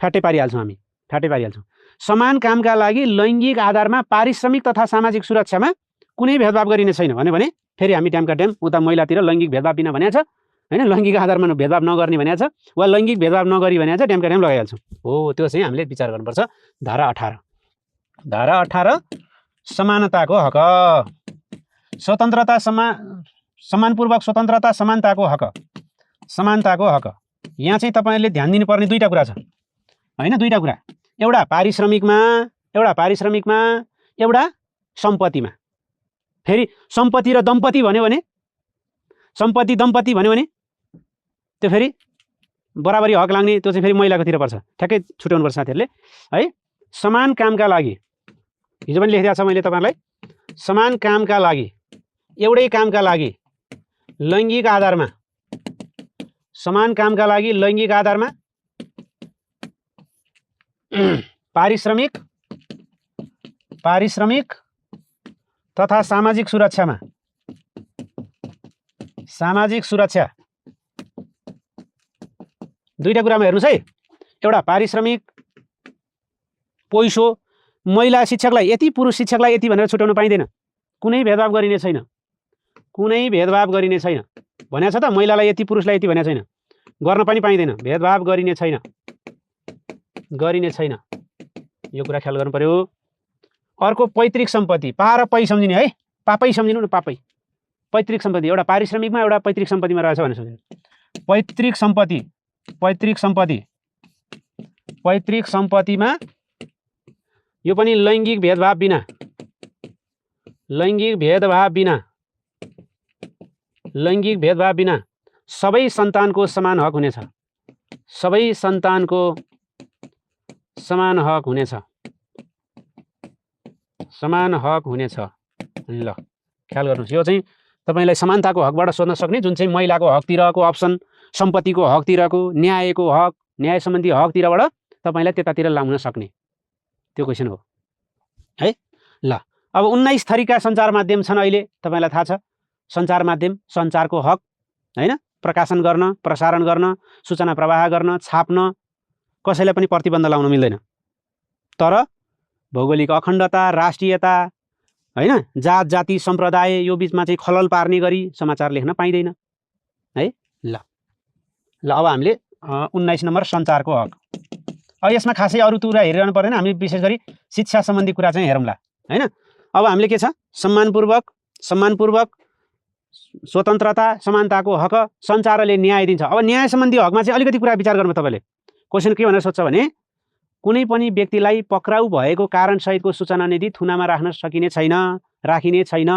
फ्याट्टै पारिहाल्छौँ हामी, फ्याट्टै पारिहाल्छौँ। समान कामका लागि लैङ्गिक आधारमा पारिश्रमिक तथा सामाजिक सुरक्षामा कुनै भेदभाव गरिने छैन भने फेरि हामी ड्यामका ड्याम उता महिलातिर लैङ्गिक भेदभाव बिना भनिया छ, होइन? लैङ्गिक आधारमा भेदभाव नगर्ने भनिया छ, वा लैङ्गिक भेदभाव नगरी भनिया छ, ड्यामका ड्याम लगाइहाल्छौँ हो। त्यो चाहिँ हामीले विचार गर्नुपर्छ। धारा 18 समानताको हक, स्वतन्त्रता सम्मानपूर्वक स्वतन्त्रता समानताको हक, समानताको हक। यहाँ चाहिँ तपाईँले ध्यान दिनुपर्ने दुईटा कुरा छ, होइन? दुईटा कुरा, एउटा पारिश्रमिकमा, एउटा सम्पत्तिमा। फेरि सम्पत्ति र दम्पति भन्यो भने सम्पत्ति दम्पति भन्यो भने त्यो फेरि बराबरी हक लाग्ने, त्यो चाहिँ फेरि महिलाकोतिर पर्छ। ठ्याक्कै छुट्याउनुपर्छ साथीहरूले है। समान कामका लागि, हिजो पनि लेखिदिएको छ मैले तपाईँहरूलाई, समान कामका लागि, एउटै कामका लागि लैङ्गिक आधारमा, समान कामका लागि लैङ्गिक आधारमा पारिश्रमिक तथा सामाजिक सुरक्षामा, सामाजिक सुरक्षा दुईटा कुरामा हेर्नुहोस् है। एउटा पारिश्रमिक पैसो, महिला शिक्षकलाई यति, पुरुष शिक्षकलाई यति भनेर छुट्याउन पाइँदैन। कुनै भेदभाव गरिने छैन, कुनै भेदभाव गरिने छैन भनेको छ त। महिलालाई यति, पुरुषलाई यति भनेको छैन, गर्न पनि पाइँदैन, भेदभाव गरिने छैन, गरिने छैन। यो कुरा ख्याल गर्नु पर्यो। अर्को पैतृक सम्पत्ति, पा र पै सम्झिने है, पापै सम्झिनु न, पापै। पैतृक सम्पत्ति एउटा पारिश्रमिकमा एउटा पैतृक सम्पत्तिमा रहेछ भनेर सम्झिनु। पैतृक सम्पत्ति, पैतृक सम्पत्ति, पैतृक सम्पत्तिमा यो पनि लैङ्गिक भेदभाव बिना, लैङ्गिक भेदभाव बिना, लैङ्गिक भेदभाव बिना सबै सन्तानको समान हक हुनेछ, सबै सन्तानको समान हक हुनेछ, समान हक हुनेछ। ल ख्याल गर्नुहोस्, यो चाहिँ तपाईँलाई समानताको हकबाट सोध्न सक्ने, जुन चाहिँ महिलाको हकतिरको अप्सन, सम्पत्तिको हकतिरको, न्यायको हक, न्याय सम्बन्धी हकतिरबाट तपाईँलाई त्यतातिर लाउन सक्ने त्यो क्वेसन हो है। ल अब 19 थरीका सञ्चार माध्यम छन् अहिले, तपाईँलाई थाहा छ। सञ्चार माध्यम, सञ्चारको हक हैन, प्रकाशन गर्न, प्रसारण गर्न, सूचना प्रवाह गर्न, छाप्न कसैलाई पनि प्रतिबन्ध लाउन मिल्दैन। तर भौगोलिक अखण्डता, राष्ट्रियता हैन, जात जाति सम्प्रदाय यो बिचमा चाहिँ खलल पार्ने गरी समाचार लेख्न पाइँदैन है। ल अब हामीले 19 नम्बर सञ्चारको हक। अब यसमा खासै अरू कुरा हेरिरहनु पर्दैन, हामी विशेष गरी शिक्षा सम्बन्धी कुरा चाहिँ हेरौँला हैन। अब हामीले के छ, सम्मानपूर्वक स्वतन्त्रता, समानताको हक, सञ्चारले न्याय दिन्छ। अब न्याय सम्बन्धी हकमा चाहिँ अलिकति कुरा विचार गर्नु। तपाईँले क्वेसन के भनेर सोध्छ भने, कुनै पनि व्यक्तिलाई पक्राउ भएको कारणसहितको सूचना निधि थुनामा राख्न सकिने छैन, राखिने छैन,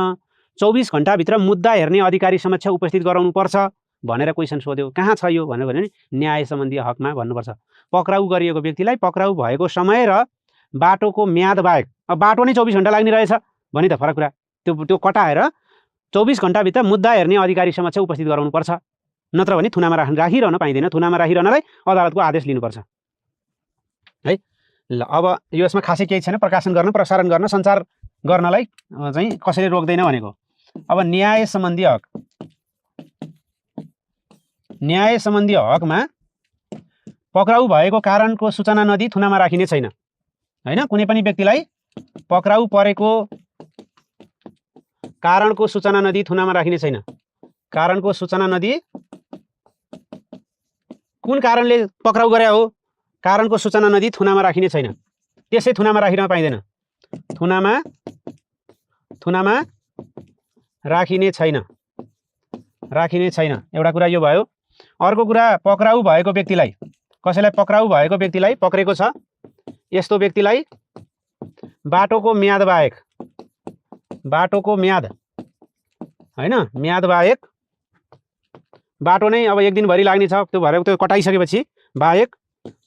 24 घण्टाभित्र मुद्दा हेर्ने अधिकारी समक्ष उपस्थित गराउनुपर्छ भनेर क्वेसन सोध्यो। कहाँ छ यो भनेर भने न्याय सम्बन्धी हकमा भन्नुपर्छ। पक्राउ गरिएको व्यक्तिलाई पक्राउ भएको समय र बाटोको म्याद बाहेक, अब बाटो नै 24 घण्टा लाग्ने रहेछ भने त फरक कुरा, त्यो कटाएर 24 घण्टाभित्र मुद्दा हेर्ने अधिकारी समक्ष उपस्थित गराउनुपर्छ, नत्र भने थुनामा राखिरहन पाइँदैन। थुनामा राखिरहनलाई अदालतको आदेश लिनुपर्छ है। ल अब यो यसमा खासै केही छैन, प्रकाशन गर्न, प्रसारण गर्न, सञ्चार गर्नलाई चाहिँ कसैले रोक्दैन भनेको। अब न्याय सम्बन्धी हक, न्याय सम्बन्धी हकमा पक्राउ भएको कारणको सूचना नदिई थुनामा राखिने छैन हैन। कुनै पनि व्यक्तिलाई पक्राउ परेको कारणको सूचना नदिई थुनामा राखिने छैन। कारणको सूचना नदिई, कुन कारणले पक्राउ गरे हो, कारणको सूचना नदिई थुनामा राखिने छैन, त्यसै थुनामा राखिन पाइँदैन। थुनामा राखिने छैन, राखिने छैन। एउटा कुरा यो भयो। अर्को कुरा, पक्राउ भएको व्यक्तिलाई, कसैलाई पक्राउ भएको व्यक्तिलाई पक्रेको छ, यस्तो व्यक्तिलाई बाटोको म्याद बाहेक, बाटोको म्याद हैन, म्याद बाहेक, बाटो नै अब एक दिनभरि लाग्ने छ, त्यो भएर त्यो कटाइसकेपछि बाहेक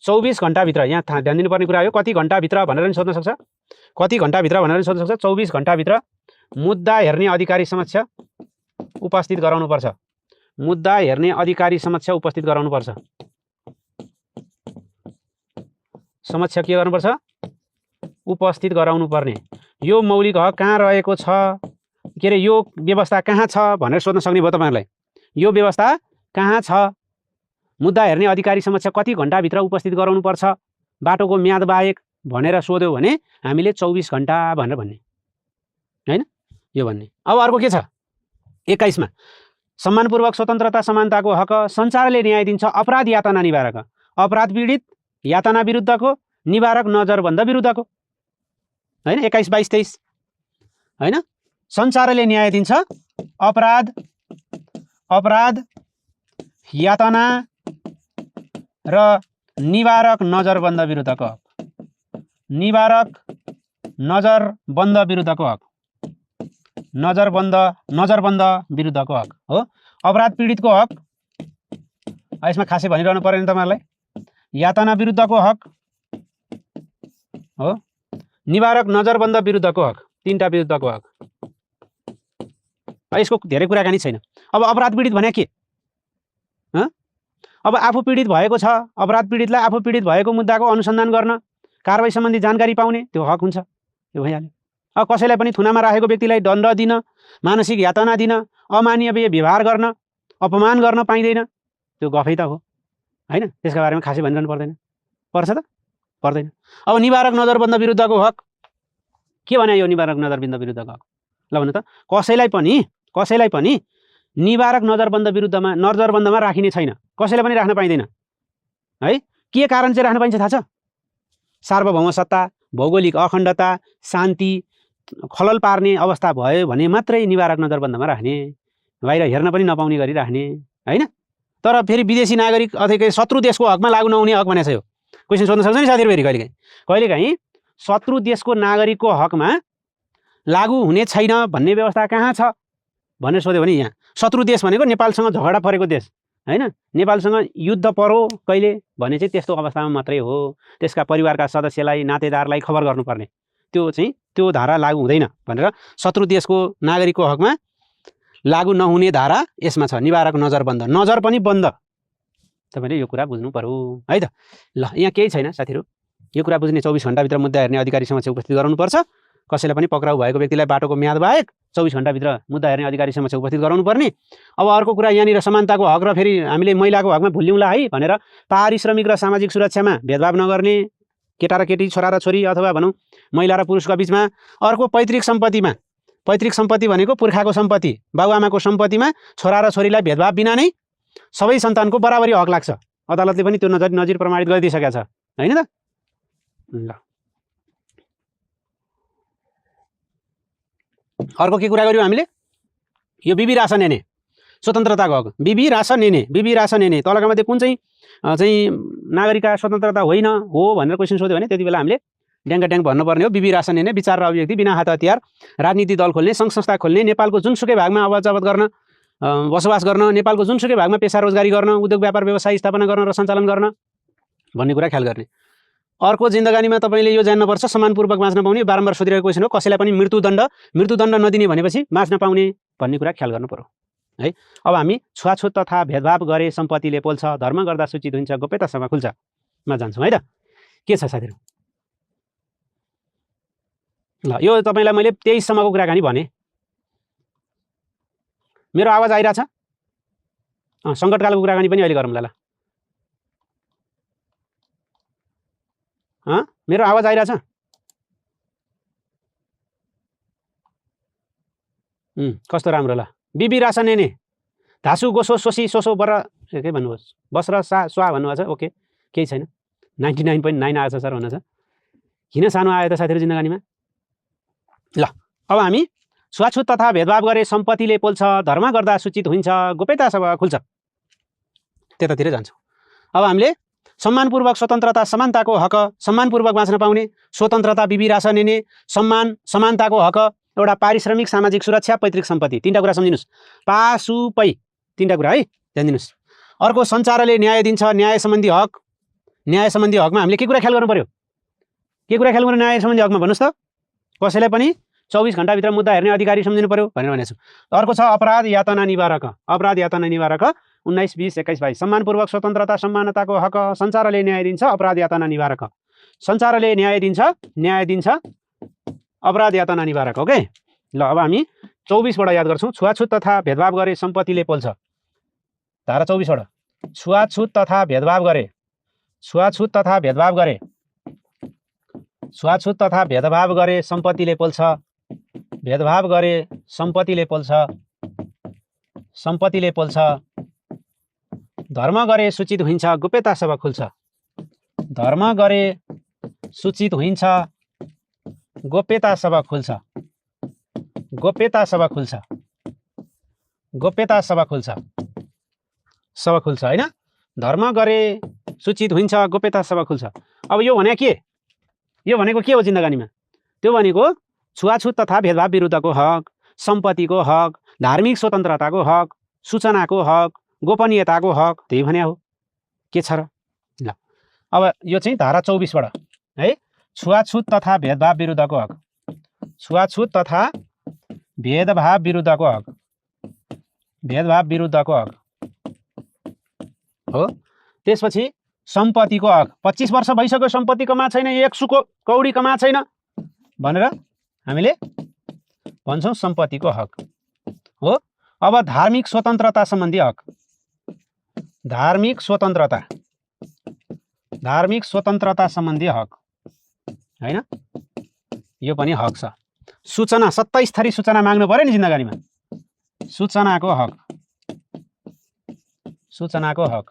24 घण्टाभित्र, यहाँ ध्यान दिनुपर्ने कुरा हो, कति घण्टाभित्र भनेर पनि सोध्न सक्छ, कति घण्टाभित्र भनेर पनि सोध्न सक्छ। 24 घण्टाभित्र मुद्दा हेर्ने अधिकारी समक्ष उपस्थित गराउनुपर्छ, मुद्दा हेर्ने अधिकारी समक्ष उपस्थित गराउनुपर्छ। समक्ष के गर्नुपर्छ, उपस्थित गराउनु पर्ने। यो मौलिक हक कहाँ रहेको छ, के अरे यो व्यवस्था कहाँ छ भनेर सोध्न सक्ने भयो तपाईहरुलाई। यो व्यवस्था कहाँ छ, मुद्दा हेर्ने अधिकारी समक्ष कति घण्टाभित्र उपस्थित गराउनुपर्छ बाटोको म्याद बाहेक भनेर सोध्यो भने हामीले 24 घण्टा भनेर भन्ने हैन, यो भन्ने। अब अर्को के छ, 21 मा सम्मानपूर्वक स्वतन्त्रता समानताको हक, सञ्चारले न्याय दिन्छ अपराध यातना निवारक, अपराध पीडित यातना विरुद्धको, निवारक नजरबन्द विरुद्धको हैन। 21, 22, 23 हैन। सञ्चारले न्याय दिन्छ अपराध यातना र निवारक नजरबन्द विरुद्धको हक, निवारक नजरबन्द विरुद्धको हक। नजरबन्द विरुद्धको हक हो। अपराध पीडितको हक यसमा खासै भनिरहनु पर्दैन तपाईहरुलाई। यातना विरुद्धको हक हो। निवारक नजरबन्द विरुद्धको हक, तीनटा विरुद्धको हक। यसको धेरै कुराकानी छैन। अब अपराध पीडित भने के? अब आफू पीडित भएको छ, अपराध पीडितलाई आफू पीडित भएको मुद्दाको अनुसन्धान गर्न, कारबाही सम्बन्धी जानकारी पाउने त्यो हक हुन्छ, यो भइहाल्यो। अब कसैलाई पनि थुनामा राखेको व्यक्तिलाई दण्ड दिन, मानसिक यातना दिन, अमानवीय व्यवहार गर्न, अपमान गर्न पाइँदैन, त्यो गफै त हो हैन। त्यसका बारेमा खासै भनिरहनु पर्दैन, पर्छ त? पर्दैन। अब निवारक नजरबन्द विरुद्धको हक के भने? यो निवारक नजरबन्द विरुद्धको हक ल भन्नु त। कसैलाई पनि निवारक नजरबन्दमा राखिने छैन, कसैलाई पनि राख्न पाइँदैन है। के कारण चाहिँ राख्न पाइन्छ थाहा छ? सार्वभौम सत्ता, भौगोलिक अखण्डता, शान्ति खलल पार्ने अवस्था भयो भने मात्रै निवारक नजरबन्दमा राख्ने, बाहिर हेर्न पनि नपाउने गरी राख्ने हैन। तर फेरि विदेशी नागरिक अथवा शत्रु देशको हकमा लागू नहुने हक भनेको छ। यो क्वेसन सोध्न सक्छ नि साथीहरु फेरि कहिलेकाहीँ शत्रु देशको नागरिकको हकमा लागू हुने छैन भन्ने व्यवस्था कहाँ छ भनेर सोध्यो भने यहाँ शत्रु देश भनेको नेपालसँग झगडा परेको देश हैन, नेपालसँग युद्ध परो कहिले भने चाहिँ त्यस्तो अवस्थामा मात्रै हो। त्यसका परिवारका सदस्यलाई, नातेदारलाई खबर गर्नुपर्ने, त्यो धारा लागू हुँदैन भनेर शत्रु देशको नागरिकको हकमा लागू नहुने धारा यसमा छ। निवारक नजरबन्द, नजर पनि बन्द। तपाईले यो कुरा बुझ्नु पर्यो है त। ल यहाँ केही छैन साथीहरु, यो कुरा बुझ्ने 24 घण्टाभित्र मुद्दा हेर्ने अधिकारी समक्ष उपस्थित गराउनुपर्छ। कसैलाई पनि पक्राउ भएको व्यक्तिलाई बाटोको म्याद बाहेक 24 घण्टाभित्र मुद्दा हेर्ने अधिकारी समक्ष उपस्थित गराउनु पर्ने। अब अर्को कुरा यहाँनिर समानताको हक र फेरि हामीले महिलाको हकमा भुल्यौँला है भनेर पारिश्रमिक र सामाजिक सुरक्षामा भेदभाव नगर्ने, केटा र केटी, छोरा र छोरी अथवा भनौँ महिला र पुरुषको बिचमा। अर्को पैतृक सम्पत्ति भनेको पुर्खाको सम्पत्ति, बाबुआमाको सम्पत्तिमा छोरा र छोरीलाई भेदभाव बिना नै सबै सन्तानको बराबरी हक लाग्छ। अदालतले पनि त्यो नजिर प्रमाणित गरिदिइसकेको छ हैन त। ल अर्को के कुरा गर्यौं हामीले? यो बिबी रासन नेने स्वतन्त्रताको हक। बिबी रासन नेने तलका मध्ये कुन चाहिँ नागरिकका स्वतन्त्रता होइन हो भनेर क्वेसन सोध्यो भने त्यति बेला हामीले ड्याङ भन्नुपर्ने हो। बिबी रासन नेने विचार र अभिव्यक्ति बिना हात हतियार, राजनीति दल खोल्ने, सङ्घ संस्था खोल्ने, नेपालको जुनसुकै भागमा अवजवत गर्न, बसोबास गर्न, नेपालको जुनसुकै भागमा पेसा रोजगारी गर्न, उद्योग व्यापार व्यवसाय स्थापना गर्न र सञ्चालन गर्न भन्ने कुरा ख्याल गर्ने। अर्को जिन्दगानीमा तपाईले यो जान्नुपर्छ, सम्मानपूर्वक बाँच्न पाउने। बारम्बार सोधिरहेको क्वेसन हो, कसैलाई पनि मृत्युदण्ड नदिने भनेपछि बाँच्न पाउने भन्ने कुरा ख्याल गर्नु पर्यो है। अब हामी छुवाछुत तथा भेदभाव गरे सम्पत्तिले पोल्छ, धर्म गर्दा सूचित हुन्छ, गोप्यतासँग खुल्छ मा जान्छौँ है त। के छ साथीहरु? ल यो तपाईलाई मैले 23 सम्मको कुराकानी भने। मेरो आवाज आइरहेछ? सङ्कटकालको कुराकानी पनि अहिले गरौँला। ल मेरो आवाज आइरहेछ? कस्तो राम्रो। ल बिबी रासन नेने धासु गोसो सोसी सोसो बर के भन्नुहोस्, बस र सा स्वा भन्नुभएको छ। ओके केही छैन, 99.9 आएछ सर भन्नु छ। किन सानो आयो त साथीहरु जिन्दगानीमा? ल अब हामी छुवाछुत तथा भेदभाव गरे सम्पत्तिले पोल्छ, धर्म गर्दा सूचित हुन्छ, गोप्यतासँग खुल्छ त्यतातिर जान्छौँ। अब हामीले सम्मानपूर्वक स्वतन्त्रता समानताको हक, सम्मानपूर्वक बाँच्न पाउने, स्वतन्त्रता, बिबी रासन नेने, सम्मान, समानताको हक, एउटा पारिश्रमिक, सामाजिक सुरक्षा, पैतृक सम्पत्ति, तीनटा कुरा सम्झिनुस्। पासुपै तीनटा कुरा है, ध्यान दिनुस्। अर्को सञ्चारले न्याय दिन्छ, न्याय सम्बन्धी हक। न्याय सम्बन्धी हकमा हामीले के कुरा ख्याल गर्नु पर्यो? के कुरा ख्याल गर्नु न्याय सम्बन्धी हकमा भन्नुस् त? कसैलाई पनि 24 घण्टाभित्र मुद्दा हेर्ने अधिकारी सम्झिनु पर्यो भनेर भनेछु। अर्को छ अपराध यातना निवारक। अपराध यातना निवारक 19, 20, 21, 22। सम्मानपूर्वक स्वतन्त्रता समानताको हक, सञ्चारले न्याय दिन्छ, अपराध यातना निवारक। सञ्चारले न्याय दिन्छ, अपराध यातना निवारक। ओके ल अब हामी 24 बाट याद गर्छौँ। छुवाछुत तथा भेदभाव गरे सम्पत्तिले पोल्छ, धारा 24 बाट। छुवाछुत तथा भेदभाव गरे सम्पत्तिले पोल्छ, भेदभाव गरे सम्पत्तिले पोल्छ, धर्म गरे सूचित हुन्छ, गोप्यतासँग खुल्छ। धर्म गरे सूचित हुन्छ, गोप्यतासँग खुल्छ, हैन। धर्म गरे सूचित हुन्छ, गोप्यतासँग खुल्छ। अब यो भने के? यो भनेको के हो जिन्दगानीमा? त्यो भनेको छुवाछुत तथा भेदभाव विरुद्धको हक, सम्पत्तिको हक, धार्मिक स्वतन्त्रताको हक, सूचनाको हक, गोपनीयताको हक, त्यही भने हो। के छ र? ल अब यो चाहिँ धारा 24 बाट है, छुवाछुत तथा भेदभाव विरुद्धको हक, छुवाछुत तथा भेदभाव विरुद्धको हक, भेदभाव विरुद्धको हक हो। त्यसपछि सम्पत्तिको हक, 25 वर्ष भइसक्यो सम्पत्ति कमा छैन, 1 सुको कौडी कमा छैन भनेर हामीले भन्छौँ सम्पत्तिको हक हो। अब धार्मिक स्वतन्त्रता सम्बन्धी हक, धार्मिक स्वतन्त्रता, धार्मिक स्वतन्त्रता सम्बन्धी हक हैन, यो पनि हक छ। सूचना 27 थरी सूचना माग्नु पर्यो नि जिन्दगानीमा, सूचनाको हक, सूचनाको हक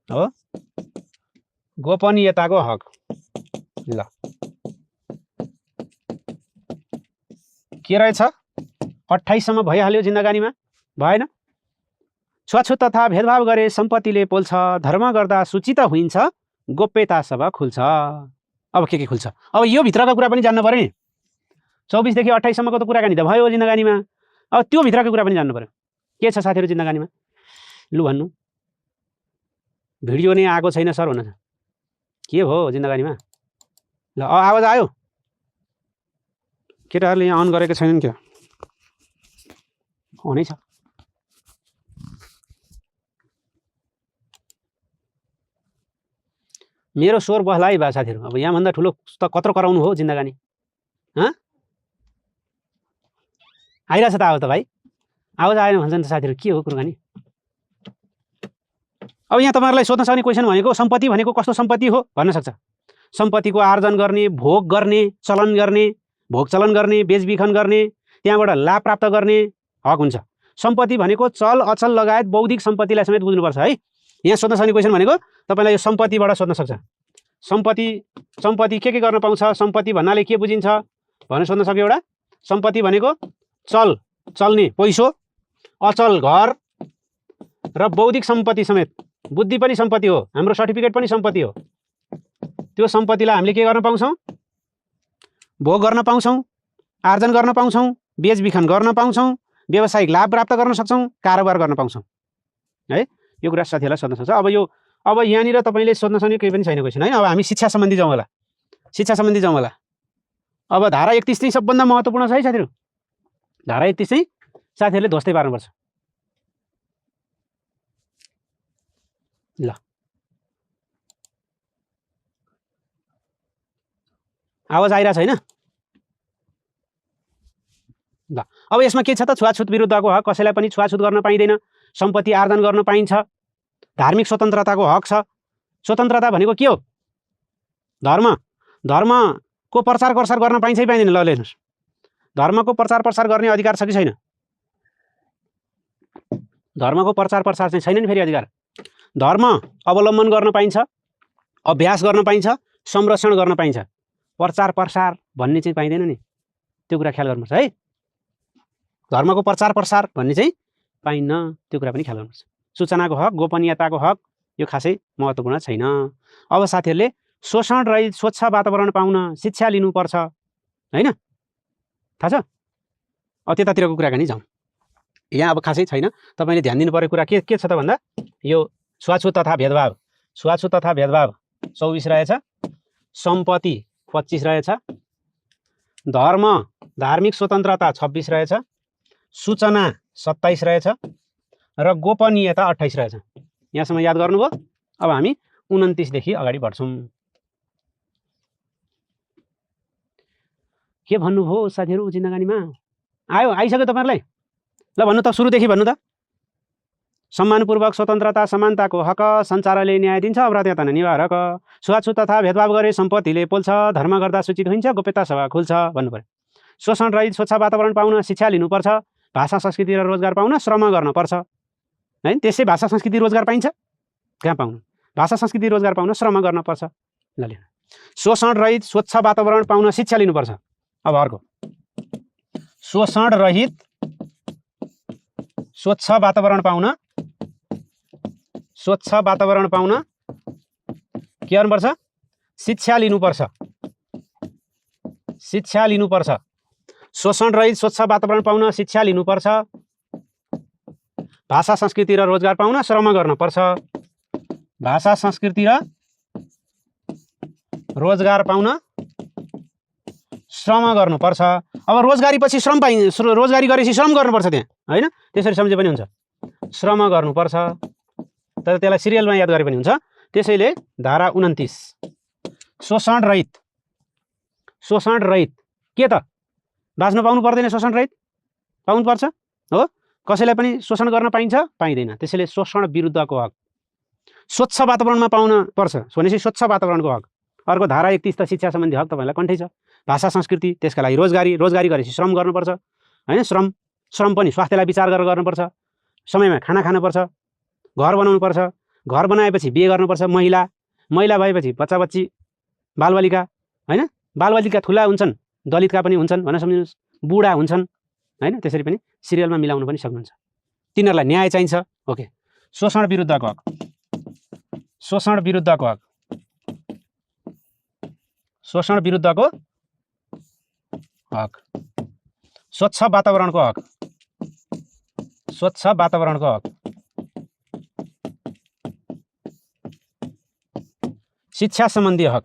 हो। गोपनीयताको हक, ल के रहेछ? 28 सम्म भइहाल्यो जिन्दगानीमा, भएन? छुवाछुत तथा भेदभाव गरे सम्पत्तिले पोल्छ, धर्म गर्दा सूचित हुन्छ, गोप्यता सभा खुल्छ। अब के खुल्छ? अब यो भित्रका कुरा पनि जान्नु पर्यो नि। 24 देखि 28 सम्मको त कुराकानी त भयो जिन्दगानीमा, अब त्यो भित्रको कुरा पनि जान्नु पर्यो। के छ साथीहरू जिन्दगानीमा? लु भन्नु। भिडियो नै आएको छैन सर हुन, के हो जिन्दगानीमा? ल आवाज आयो? केटाहरूले यहाँ अन गरेको छैनन् क्या? हुनै छ। मेरो स्वर बस्ला है बा साथीहरू। अब यहाँभन्दा ठुलो त कत्रो कराउनु हो जिन्दगानी? आइरहेछ त आवाज त भाइ? आवाज आएन भन्छ नि त साथीहरू, के हो कुराकानी? अब यहाँ तपाईँहरूलाई सोध्न सक्ने क्वेसन भनेको सम्पत्ति भनेको कस्तो सम्पत्ति हो भन्न सक्छ। सम्पत्तिको आर्जन गर्ने, भोग गर्ने, चलन गर्ने, भोग चलन गर्ने, बेचबिखन गर्ने, त्यहाँबाट लाभ प्राप्त गर्ने हक हुन्छ। सम्पत्ति भनेको चल अचल लगायत बौद्धिक सम्पत्तिलाई समेत बुझ्नुपर्छ है। यहाँ सोध्न सक्ने क्वेसन भनेको तपाईँलाई यो सम्पत्तिबाट सोध्न सक्छ। सम्पत्ति के गर्न पाउँछ, सम्पत्ति भन्नाले के बुझिन्छ भनेर सोध्न सक्यो। एउटा सम्पत्ति भनेको चल, चल्ने पैसो, अचल घर र बौद्धिक सम्पत्ति समेत, बुद्धि पनि सम्पत्ति हो, हाम्रो सर्टिफिकेट पनि सम्पत्ति हो। त्यो सम्पत्तिलाई हामीले के गर्न पाउँछौँ? भोग गर्न पाउँछौँ, आर्जन गर्न पाउँछौँ, बेचबिखन गर्न पाउँछौँ, व्यावसायिक लाभ प्राप्त गर्न सक्छौँ, कारोबार गर्न पाउँछौँ है। यो कुरा साथीहरूलाई सोध्न सक्छ। अब यहाँनिर तपाईँले सोध्न सक्ने केही पनि छैन क्वेसन होइन। अब हामी शिक्षा सम्बन्धी जाउँ होला, शिक्षा सम्बन्धी जाउँ होला। अब धारा 31 चाहिँ सबभन्दा महत्त्वपूर्ण छ है साथीहरू। धारा 31 चाहिँ साथीहरूले ध्वस्तै पार्नुपर्छ। ल आवाज आइरहेको छैन? ल अब यसमा के छ त? छुवाछुत विरुद्धको हक, कसैलाई पनि छुवाछुत गर्न पाइँदैन, सम्पत्ति आर्जन गर्न पाइन्छ, धार्मिक स्वतन्त्रताको हक छ। स्वतन्त्रता भनेको के हो? धर्मको प्रचार प्रसार गर्न पाइन्छ कि पाइँदैन? ल लेख्नुहोस्। धर्मको प्रचार प्रसार गर्ने अधिकार छ कि छैन? धर्मको प्रचार प्रसार चाहिँ छैन नि फेरि अधिकार। धर्म अवलम्बन गर्न पाइन्छ, अभ्यास गर्न पाइन्छ, संरक्षण गर्न पाइन्छ, प्रचार प्रसार भन्ने चाहिँ पाइँदैन नि। त्यो कुरा ख्याल गर्नुपर्छ है। धर्मको प्रचार प्रसार भन्ने चाहिँ पाइन्न, त्यो कुरा पनि ख्याल गर्नुपर्छ। सूचनाको हक, गोपनीयताको हक यो खासै महत्त्वपूर्ण छैन। अब साथीहरूले शोषण रहित स्वच्छ वातावरण पाउन शिक्षा लिनुपर्छ होइन, थाहा छ? अब त्यतातिरको कुराकानी जाउँ। यहाँ अब खासै छैन, तपाईँले ध्यान दिनुपर्ने कुरा के छ त भन्दा यो छुवाछुत तथा भेदभाव, छुवाछुत तथा भेदभाव 24 रहेछ, सम्पत्ति 25 रहेछ, धर्म धार्मिक स्वतन्त्रता 26 रहेछ, सूचना 27 रहेछ र गोपनीयता 28 रहेछ। यहाँसम्म याद गर्नुभयो? अब हामी 29 देखि अगाडि बढ्छौँ। के भन्नुभयो साथीहरू जिन्दगानीमा? आइसक्यो तपाईँहरूलाई? ल भन्नु त, सुरुदेखि भन्नु त। सम्मानपूर्वक स्वतन्त्रता समानताको हक, सञ्चारले न्याय दिन्छ, अप्रत्यता निवारक, छुवाछुत तथा भेदभाव गरे सम्पत्तिले पोल्छ, धर्म गर्दा सूचित हुन्छ, गोप्यता सभा खुल्छ भन्नु पर्यो। शोषण रहित स्वच्छ वातावरण पाउन शिक्षा लिनुपर्छ, भाषा संस्कृति र रोजगार पाउन श्रम गर्नुपर्छ है। त्यसै भाषा संस्कृति रोजगार पाइन्छ? कहाँ पाउनु? भाषा संस्कृति रोजगार पाउन श्रम गर्नुपर्छ। ल लेख्नु। शोषण रहित स्वच्छ वातावरण पाउन शिक्षा लिनुपर्छ। अब अर्को, शोषण रहित स्वच्छ वातावरण पाउन के गर्नुपर्छ? शिक्षा लिनुपर्छ। शिक्षा लिनुपर्छ। शोषण रहित स्वच्छ वातावरण पाउन शिक्षा लिनुपर्छ, भाषा संस्कृति र रोजगार पाउन श्रम गर्नुपर्छ, भाषा संस्कृति र रोजगार पाउन श्रम गर्नुपर्छ। अब रोजगारी पछि श्रम रोजगारी गरेपछि श्रम गर्नुपर्छ त्यहाँ, होइन? त्यसरी सम्झे पनि हुन्छ, श्रम गर्नुपर्छ, तर त्यसलाई सिरियलमा याद गरे पनि हुन्छ। त्यसैले धारा 29 शोषण रहित के त बाँच्न पाउनु पर्दैन, शोषण रहित पाउनुपर्छ हो, कसैलाई पनि शोषण गर्न पाइन्छ पाइँदैन। त्यसैले शोषण विरुद्धको हक, स्वच्छ वातावरणमा पाउन पर्छ भनेपछि स्वच्छ वातावरणको हक। अर्को धारा 31 त शिक्षा सम्बन्धी हक तपाईँलाई कन्ठै छ। भाषा संस्कृति, त्यसका लागि रोजगारी गरेपछि श्रम गर्नुपर्छ, होइन? श्रम पनि स्वास्थ्यलाई विचार गरेर गर्नुपर्छ, समयमा खाना खानुपर्छ, घर बनाउनुपर्छ, घर बनाएपछि बिहे गर्नुपर्छ, महिला भएपछि बच्चा बच्ची बालबालिका, होइन? बालबालिका ठुला हुन्छन्, दलितका पनि हुन्छन् भनेर सम्झिनुहोस्, बुढा हुन्छन्, होइन? त्यसरी पनि सिरियलमा मिलाउन पनि सक्नुहुन्छ। तिनीहरूलाई न्याय चाहिन्छ। ओके, शोषण विरुद्धको हक, शोषण विरुद्धको हक, शोषण विरुद्धको हक, स्वच्छ वातावरणको हक, स्वच्छ वातावरणको हक, शिक्षा सम्बन्धी हक।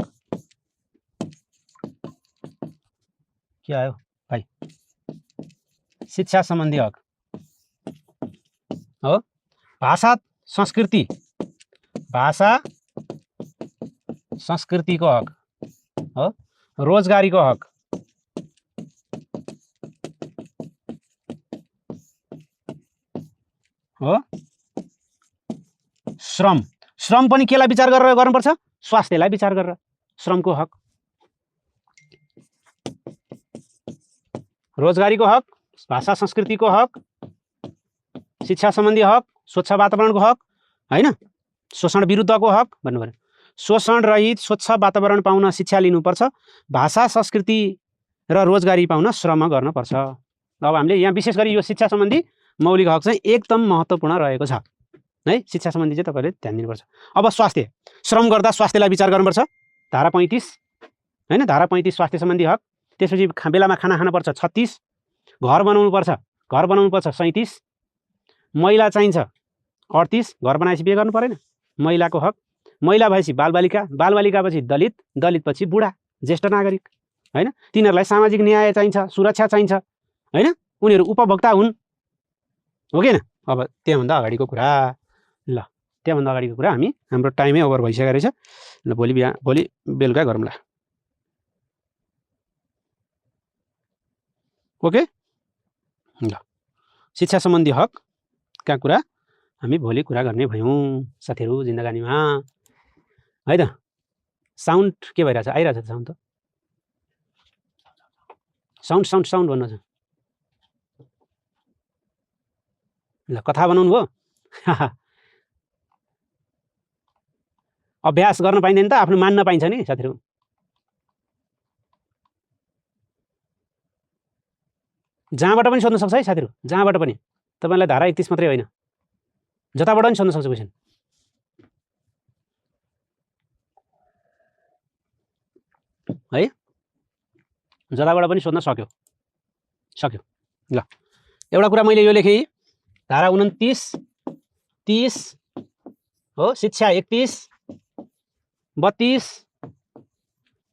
के आयो भाइ? शिक्षा सम्बन्धी हक हो, भाषा संस्कृतिको हक हो, रोजगारीको हक हो, श्रम पनि केलाई विचार गरेर गर्नुपर्छ? स्वास्थ्यलाई विचार गरेर श्रमको हक, रोजगारीको हक, भाषा संस्कृतिको हक, शिक्षा सम्बन्धी हक, स्वच्छ वातावरणको हक, होइन? शोषण विरुद्धको हक भन्नु पर्यो। शोषण रहित स्वच्छ वातावरण पाउन शिक्षा लिनुपर्छ, भाषा संस्कृति र रोजगारी पाउन श्रम गर्नुपर्छ। अब हामीले यहाँ विशेष गरी यो शिक्षा सम्बन्धी मौलिक हक चाहिँ एकदम महत्त्वपूर्ण रहेको छ है। शिक्षा सम्बन्धी चाहिँ तपाईँले ध्यान दिनुपर्छ। अब स्वास्थ्य, श्रम गर्दा स्वास्थ्यलाई विचार गर्नुपर्छ, धारा 35, होइन? धारा 35 स्वास्थ्य सम्बन्धी हक। त्यसपछि बेलामा खाना खानुपर्छ 36, घर बनाउनुपर्छ 37, महिला चाहिन्छ 38, घर बनाएपछि बिहे गर्नु परेन, महिलाको हक। महिला भएपछि बालबालिका पछि दलित पछि बुढा ज्येष्ठ नागरिक, होइन? तिनीहरूलाई सामाजिक न्याय चाहिन्छ, सुरक्षा चाहिन्छ, होइन? उनीहरू उपभोक्ता हुन्, हो कि न? अब त्यहाँभन्दा अगाडिको कुरा हामी, हाम्रो टाइमै ओभर भइसकेको रहेछ। ल भोलि बेलुका गरौँला। ओके, ल शिक्षा सम्बन्धी हकका कुरा हामी भोलि कुरा गर्ने भयौँ साथीहरू जिन्दगानीमा, है त? साउन्ड के भइरहेछ? आइरहेछ त साउन्ड? त साउन्ड भन्नु छ। ल कथा बनाउनु भयो अभ्यास गर्न पाइँदैन त, आफ्नो मान्न पाइन्छ नि साथीहरू। जहाँबाट पनि सोध्न सक्छ है साथीहरू, जहाँबाट पनि। तपाईँलाई धारा 31 मात्रै होइन, जताबाट पनि सोध्न सक्छ क्वेसन, है? जताबाट पनि सोध्न सक्यो। ल एउटा कुरा मैले यो लेखेँ, धारा 29, 30 हो, शिक्षा 31, 32,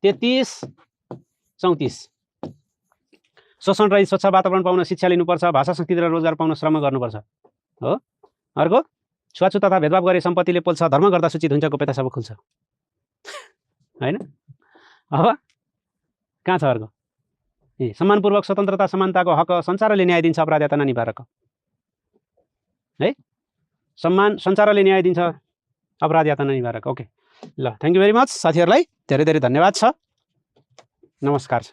33, 34। शोषण रहित स्वच्छ वातावरण पाउन शिक्षा लिनुपर्छ, भाषा संस्कृति र रोजगार पाउन श्रम गर्नुपर्छ हो। अर्को, छुवाछुत तथा भेदभाव गरे सम्पत्तिले पोल्छ, धर्म गर्दा सूचित हुन्छ, गोप्यता सब खुल्छ, होइन? अब कहाँ छ अर्को? सम्मानपूर्वक स्वतन्त्रता समानताको हक, संसारले न्याय दिन्छ, अपराध यातना निवारक है। संसारले न्याय दिन्छ, अपराध यातना निवारक। ओके, ल थ्याङ्क यू भेरी मच साथीहरूलाई, धेरै धेरै धन्यवाद छ। नमस्कार छ।